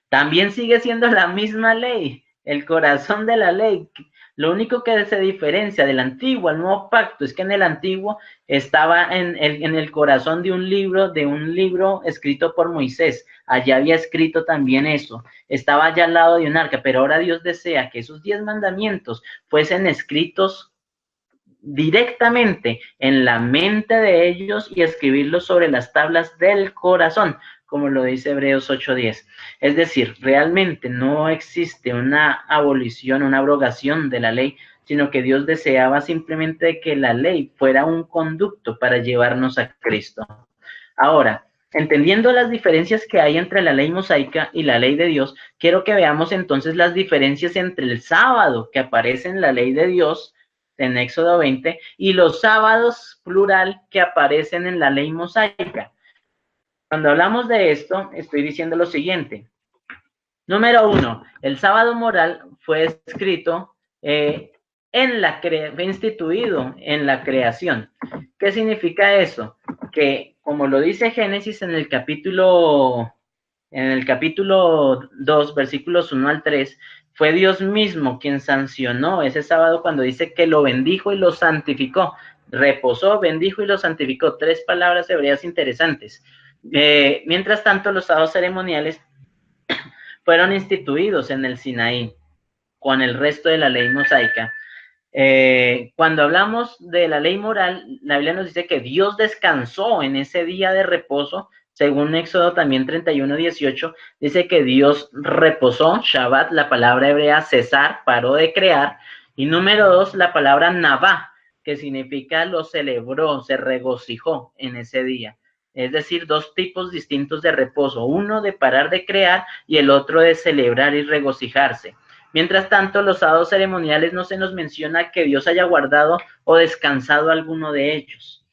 También sigue siendo la misma ley, el corazón de la ley. Lo único que se diferencia del antiguo al nuevo pacto es que en el antiguo estaba en el corazón de un libro escrito por Moisés. Allá había escrito también eso. Estaba allá al lado de un arca, pero ahora Dios desea que esos 10 mandamientos fuesen escritos directamente en la mente de ellos y escribirlos sobre las tablas del corazón, como lo dice Hebreos 8:10. Es decir, realmente no existe una abolición, una abrogación de la ley, sino que Dios deseaba simplemente que la ley fuera un conducto para llevarnos a Cristo. Ahora, entendiendo las diferencias que hay entre la ley mosaica y la ley de Dios, quiero que veamos entonces las diferencias entre el sábado que aparece en la ley de Dios, en Éxodo 20, y los sábados, plural, que aparecen en la ley mosaica. Cuando hablamos de esto, estoy diciendo lo siguiente. Número 1, el sábado moral fue escrito, fue instituido en la creación. ¿Qué significa eso? Que, como lo dice Génesis en el capítulo 2, versículos 1 al 3, fue Dios mismo quien sancionó ese sábado cuando dice que lo bendijo y lo santificó. Reposó, bendijo y lo santificó. 3 palabras hebreas interesantes. Mientras tanto, los sábados ceremoniales fueron instituidos en el Sinaí con el resto de la ley mosaica. Cuando hablamos de la ley moral, la Biblia nos dice que Dios descansó en ese día de reposo. Según Éxodo también 31:18, dice que Dios reposó, Shabbat, la palabra hebrea cesar, paró de crear, y número 2, la palabra Navá, que significa lo celebró, se regocijó en ese día. Es decir, 2 tipos distintos de reposo, uno de parar de crear y el otro de celebrar y regocijarse. Mientras tanto, los sábados ceremoniales no se nos menciona que Dios haya guardado o descansado alguno de ellos.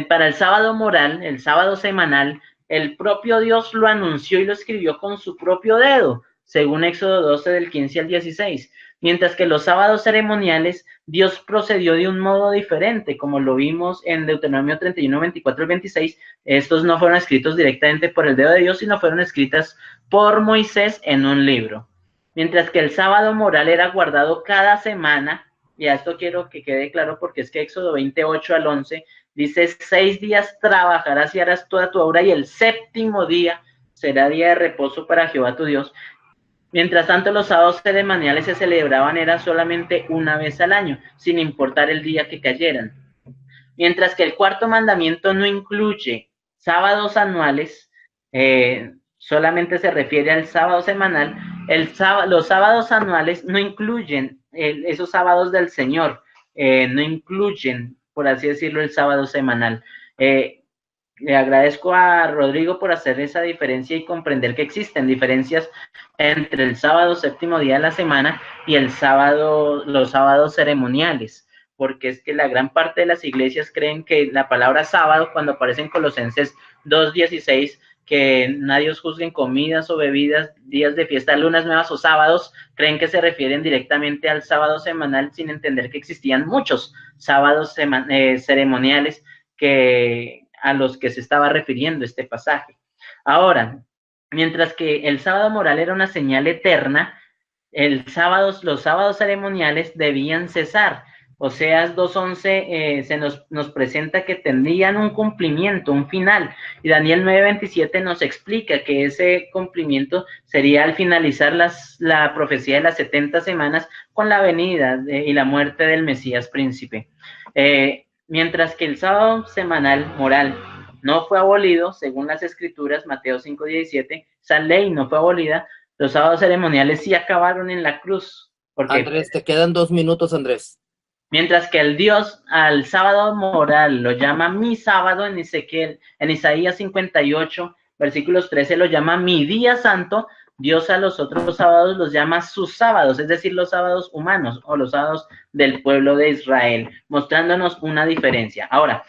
Para el sábado moral, el sábado semanal, el propio Dios lo anunció y lo escribió con su propio dedo, según Éxodo 12 del 15 al 16. Mientras que los sábados ceremoniales, Dios procedió de un modo diferente, como lo vimos en Deuteronomio 31, 24 al 26. Estos no fueron escritos directamente por el dedo de Dios, sino fueron escritas por Moisés en un libro. mientras que el sábado moral era guardado cada semana, y a esto quiero que quede claro porque es que Éxodo 28 al 11 dice, 6 días trabajarás y harás toda tu obra y el séptimo día será día de reposo para Jehová tu Dios. Mientras tanto, los sábados ceremoniales se celebraban era solamente una vez al año, sin importar el día que cayeran. Mientras que el cuarto mandamiento no incluye sábados anuales, solamente se refiere al sábado semanal, los sábados anuales no incluyen esos sábados del Señor, no incluyen, por así decirlo, el sábado semanal. Le agradezco a Rodrigo por hacer esa diferencia y comprender que existen diferencias entre el sábado séptimo día de la semana y el sábado, los sábados ceremoniales, porque es que la gran parte de las iglesias creen que la palabra sábado, cuando aparece en Colosenses 2:16, que nadie os juzgue en comidas o bebidas, días de fiesta, lunas nuevas o sábados, creen que se refieren directamente al sábado semanal sin entender que existían muchos sábados ceremoniales a los que se estaba refiriendo este pasaje. Ahora, mientras que el sábado moral era una señal eterna, los sábados ceremoniales debían cesar. Oseas 2:11 nos presenta que tendrían un cumplimiento, un final, y Daniel 9:27 nos explica que ese cumplimiento sería al finalizar la profecía de las 70 semanas con la venida y la muerte del Mesías príncipe. Mientras que el sábado semanal moral no fue abolido, según las escrituras, Mateo 5:17, esa ley no fue abolida, los sábados ceremoniales sí acabaron en la cruz. Porque, Andrés, te quedan 2 minutos, Andrés. Mientras que el Dios al sábado moral lo llama mi sábado en Isaías 58, versículos 13, lo llama mi día santo, Dios a los otros sábados los llama sus sábados, es decir, los sábados humanos o los sábados del pueblo de Israel, mostrándonos una diferencia. Ahora,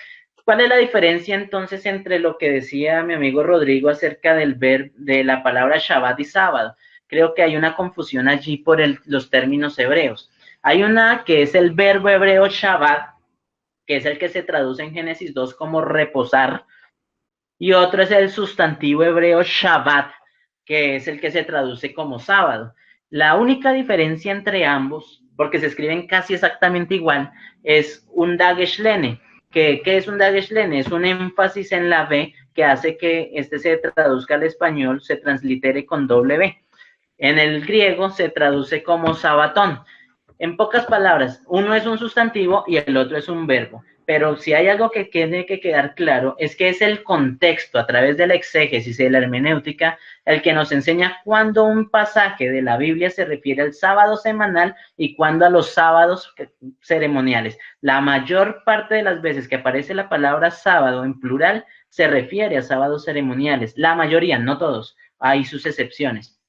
¿cuál es la diferencia entonces entre lo que decía mi amigo Rodrigo acerca de la palabra Shabbat y sábado? Creo que hay una confusión allí por los términos hebreos. Hay una que es el verbo hebreo Shabbat, que es el que se traduce en Génesis 2 como reposar, y otro es el sustantivo hebreo Shabbat, que es el que se traduce como sábado. La única diferencia entre ambos, porque se escriben casi exactamente igual, es un dagesh lene. ¿Qué es un dagesh lene? Es un énfasis en la B que hace que este se traduzca al español, se translitere con doble B. En el griego se traduce como sabatón. En pocas palabras, uno es un sustantivo y el otro es un verbo. Pero si hay algo que tiene que quedar claro, es que es el contexto a través de la exégesis y de la hermenéutica el que nos enseña cuándo un pasaje de la Biblia se refiere al sábado semanal y cuándo a los sábados ceremoniales. La mayor parte de las veces que aparece la palabra sábado en plural se refiere a sábados ceremoniales. La mayoría, no todos, hay sus excepciones.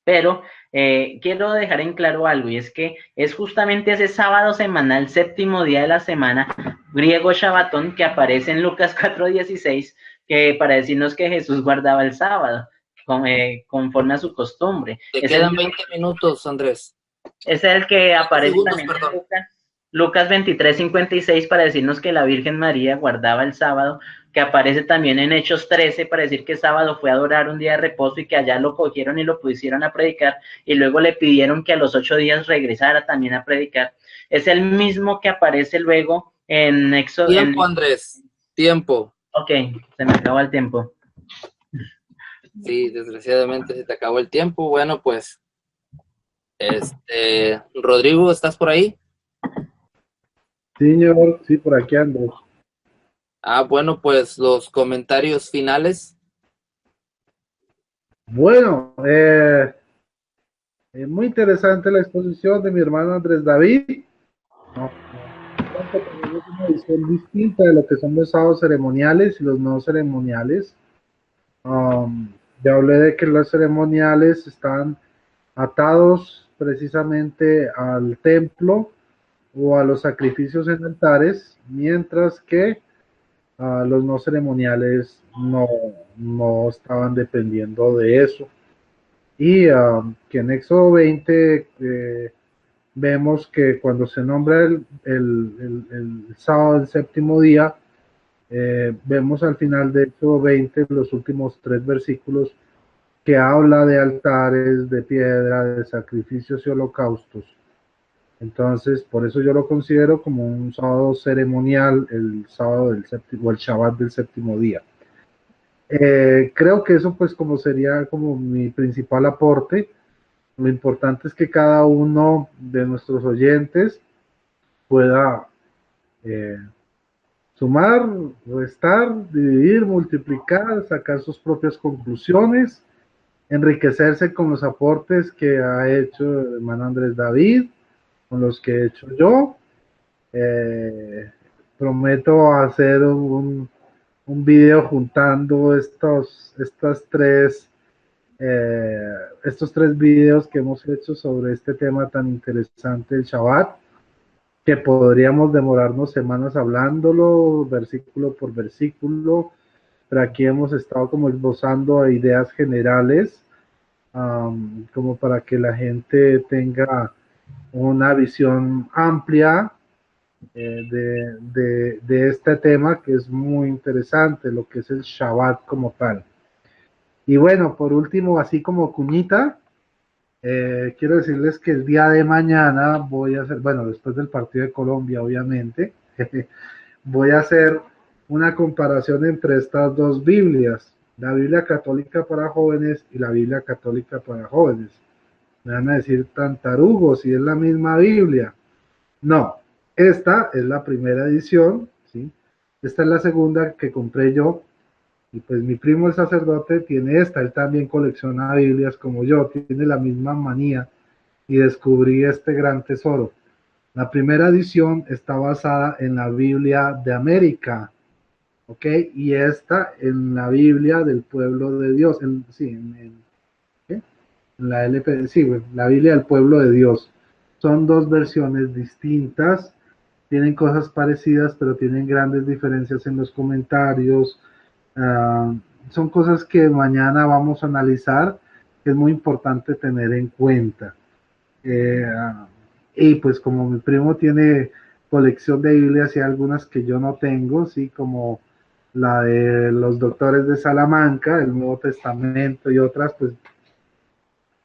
Pero quiero dejar en claro algo, y es que es justamente ese sábado semanal, séptimo día de la semana, griego Shabbatón, que aparece en Lucas 4:16, que para decirnos que Jesús guardaba el sábado, conforme a su costumbre. Te quedan 20 minutos, Andrés. Es el que aparece Segundos, también en Lucas 23:56 para decirnos que la Virgen María guardaba el sábado, que aparece también en Hechos 13 para decir que sábado fue a adorar un día de reposo y que allá lo cogieron y lo pusieron a predicar y luego le pidieron que a los 8 días regresara también a predicar. Es el mismo que aparece luego en Éxodo. Tiempo, Andrés, tiempo. Ok, se me acabó el tiempo. Sí, desgraciadamente se te acabó el tiempo. Bueno, pues, Rodrigo, ¿estás por ahí? Señor, sí, por aquí ando. Bueno, pues los comentarios finales. Bueno, muy interesante la exposición de mi hermano Andrés David. Es una visión distinta de lo que son los sábados ceremoniales y los no ceremoniales. Ya hablé de que los ceremoniales están atados precisamente al templo o a los sacrificios en altares, mientras que los no ceremoniales no estaban dependiendo de eso. Y que en Éxodo 20 vemos que cuando se nombra el sábado, el séptimo día, vemos al final de Éxodo 20, los últimos 3 versículos, que habla de altares, de piedra, de sacrificios y holocaustos. Entonces, por eso yo lo considero como un sábado ceremonial, el sábado del séptimo, o el Shabbat del séptimo día. Creo que eso pues como sería como mi principal aporte. Lo importante es que cada uno de nuestros oyentes pueda sumar, restar, dividir, multiplicar, sacar sus propias conclusiones, enriquecerse con los aportes que ha hecho el hermano Andrés David, con los que he hecho yo. Prometo hacer un video juntando estos tres videos que hemos hecho sobre este tema tan interesante del Shabbat, que podríamos demorarnos semanas hablándolo, versículo por versículo, pero aquí hemos estado como esbozando ideas generales, como para que la gente tenga una visión amplia de este tema que es muy interesante, lo que es el Shabbat como tal. Y bueno, por último, así como cuñita, quiero decirles que el día de mañana voy a hacer, bueno, después del partido de Colombia, obviamente, voy a hacer una comparación entre estas dos Biblias, la Biblia católica para jóvenes y la Biblia católica para jóvenes. Me van a decir tan tarugos si es la misma Biblia. No, esta es la primera edición, ¿sí? Esta es la segunda que compré yo. Y pues mi primo el sacerdote tiene esta, él también colecciona Biblias como yo, tiene la misma manía y descubrí este gran tesoro. La primera edición está basada en la Biblia de América, ¿ok? Y esta en la Biblia del pueblo de Dios, ¿qué? En la LP, sí, bueno, la Biblia del pueblo de Dios. Son dos versiones distintas, tienen cosas parecidas, pero tienen grandes diferencias en los comentarios. Son cosas que mañana vamos a analizar, que es muy importante tener en cuenta. Y pues como mi primo tiene colección de Biblias y algunas que yo no tengo, sí, como la de los doctores de Salamanca, el Nuevo Testamento y otras, pues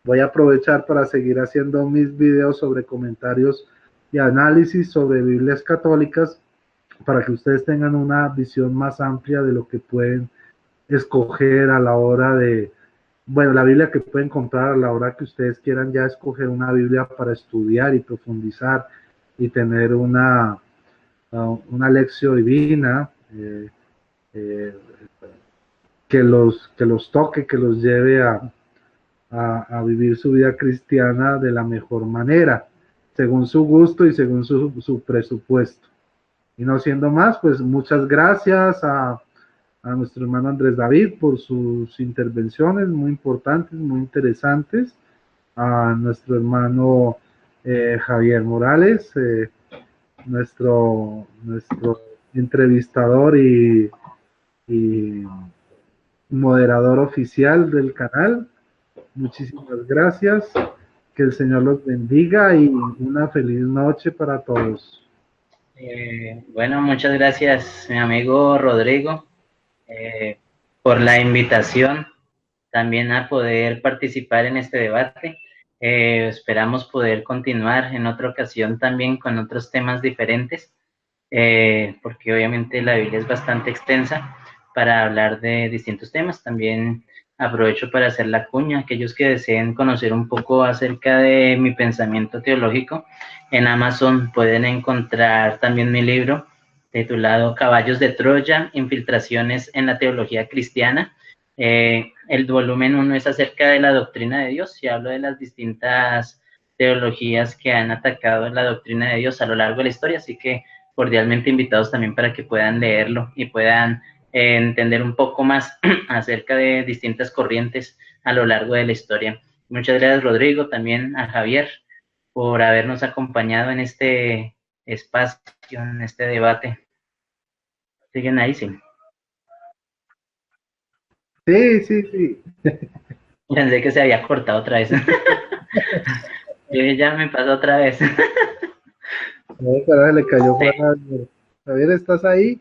voy a aprovechar para seguir haciendo mis videos sobre comentarios y análisis sobre Biblias católicas para que ustedes tengan una visión más amplia de lo que pueden escoger a la hora de, bueno, la Biblia que pueden comprar a la hora que ustedes quieran ya escoger una Biblia para estudiar y profundizar y tener una lección divina eh, que los toque, que los lleve a vivir su vida cristiana de la mejor manera, según su gusto y según su presupuesto. Y no siendo más, pues muchas gracias a nuestro hermano Andrés David por sus intervenciones muy importantes, muy interesantes, a nuestro hermano Javier Morales, nuestro entrevistador y moderador oficial del canal. Muchísimas gracias, que el Señor los bendiga y una feliz noche para todos. Bueno, muchas gracias, mi amigo Rodrigo, por la invitación también a poder participar en este debate. Esperamos poder continuar en otra ocasión también con otros temas diferentes, porque obviamente la Biblia es bastante extensa para hablar de distintos temas. También aprovecho para hacer la cuña, aquellos que deseen conocer un poco acerca de mi pensamiento teológico, en Amazon pueden encontrar también mi libro titulado Caballos de Troya, Infiltraciones en la Teología Cristiana. El volumen 1 es acerca de la doctrina de Dios y hablo de las distintas teologías que han atacado la doctrina de Dios a lo largo de la historia, así que cordialmente invitados también para que puedan leerlo y puedan entender un poco más acerca de distintas corrientes a lo largo de la historia. Muchas gracias, Rodrigo, también a Javier por habernos acompañado en este espacio, en este debate. ¿Siguen ahí? Sí. Sí. Pensé que se había cortado otra vez. Ya me pasó otra vez. No, carajo, le cayó para Javier, ¿estás ahí?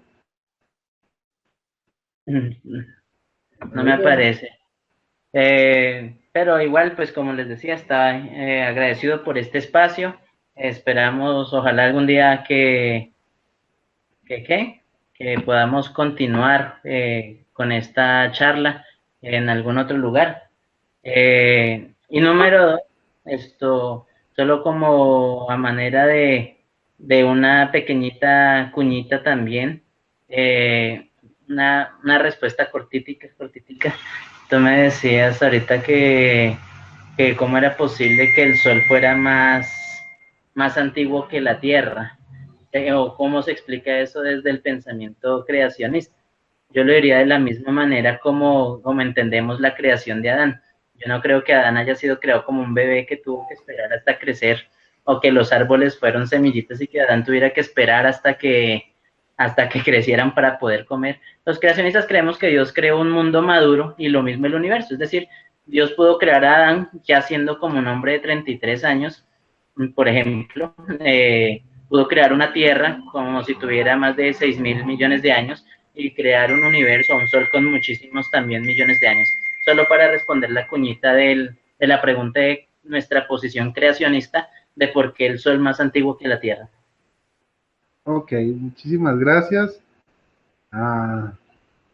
No me aparece. Pero igual, pues como les decía, estaba agradecido por este espacio. Esperamos, ojalá algún día que podamos continuar con esta charla en algún otro lugar. Y número dos, esto, solo como a manera de una pequeñita cuñita también, una respuesta cortítica. Tú me decías ahorita que cómo era posible que el Sol fuera más antiguo que la Tierra, o cómo se explica eso desde el pensamiento creacionista. Yo lo diría de la misma manera como entendemos la creación de Adán. Yo no creo que Adán haya sido creado como un bebé que tuvo que esperar hasta crecer, o que los árboles fueron semillitas y que Adán tuviera que esperar hasta que crecieran para poder comer. Los creacionistas creemos que Dios creó un mundo maduro y lo mismo el universo, es decir, Dios pudo crear a Adán ya siendo como un hombre de 33 años, por ejemplo, pudo crear una tierra como si tuviera más de 6.000 millones de años y crear un universo, un sol con muchísimos también millones de años. Solo para responder la cuñita de la pregunta de nuestra posición creacionista de por qué el sol más antiguo que la Tierra. Ok, muchísimas gracias.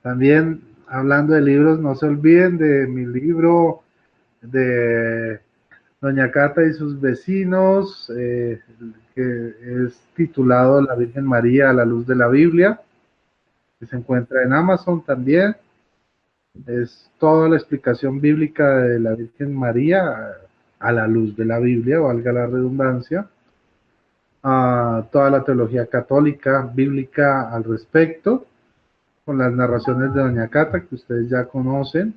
También hablando de libros, no se olviden de mi libro de Doña Cata y sus vecinos, que es titulado La Virgen María a la luz de la Biblia, que se encuentra en Amazon también. Es toda la explicación bíblica de la Virgen María a la luz de la Biblia, valga la redundancia. Toda la teología católica, bíblica al respecto, con las narraciones de Doña Cata, que ustedes ya conocen.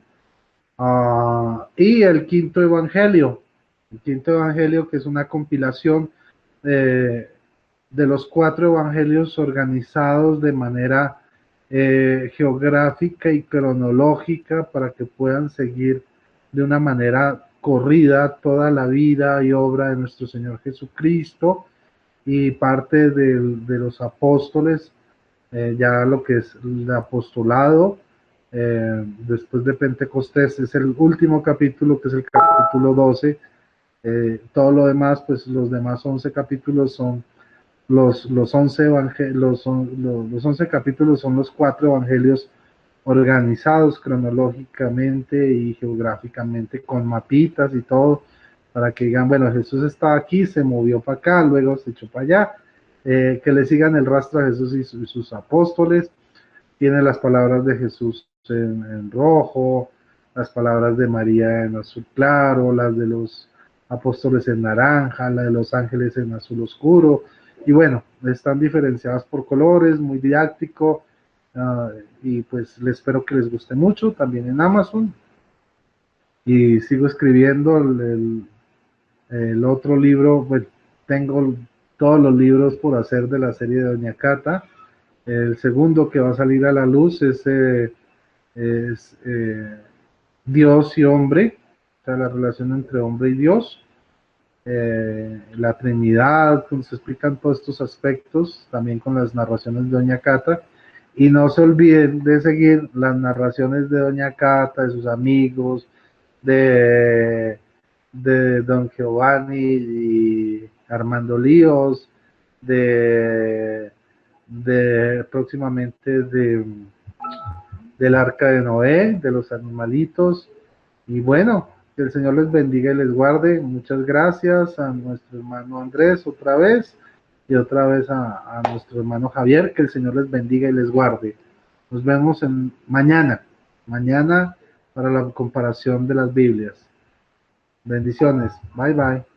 Y el quinto evangelio, que es una compilación de los 4 evangelios organizados de manera geográfica y cronológica para que puedan seguir de una manera corrida toda la vida y obra de nuestro Señor Jesucristo y parte de los apóstoles, ya lo que es el apostolado. Después de Pentecostés es el último capítulo, que es el capítulo 12. Todo lo demás, pues los demás 11 capítulos son los 11 evangelios, los 11 capítulos son los 4 evangelios organizados cronológicamente y geográficamente con mapitas y todo, para que digan, bueno, Jesús estaba aquí, se movió para acá, luego se echó para allá, que le sigan el rastro a Jesús y sus apóstoles. Tiene las palabras de Jesús en rojo, las palabras de María en azul claro, las de los apóstoles en naranja, la de los ángeles en azul oscuro, y bueno, están diferenciadas por colores, muy didáctico, y pues les espero que les guste mucho, también en Amazon. Y sigo escribiendo el otro libro, pues tengo todos los libros por hacer de la serie de Doña Cata. El segundo que va a salir a la luz es Dios y hombre, o sea, la relación entre hombre y Dios, la Trinidad, donde se explican todos estos aspectos, también con las narraciones de Doña Cata. Y no se olviden de seguir las narraciones de Doña Cata, de sus amigos, de Don Giovanni y Armando Líos, de próximamente del Arca de Noé, de los animalitos. Y bueno, que el Señor les bendiga y les guarde. Muchas gracias a nuestro hermano Andrés otra vez, y otra vez a nuestro hermano Javier. Que el Señor les bendiga y les guarde. Nos vemos mañana para la comparación de las Biblias. Bendiciones. Bye bye.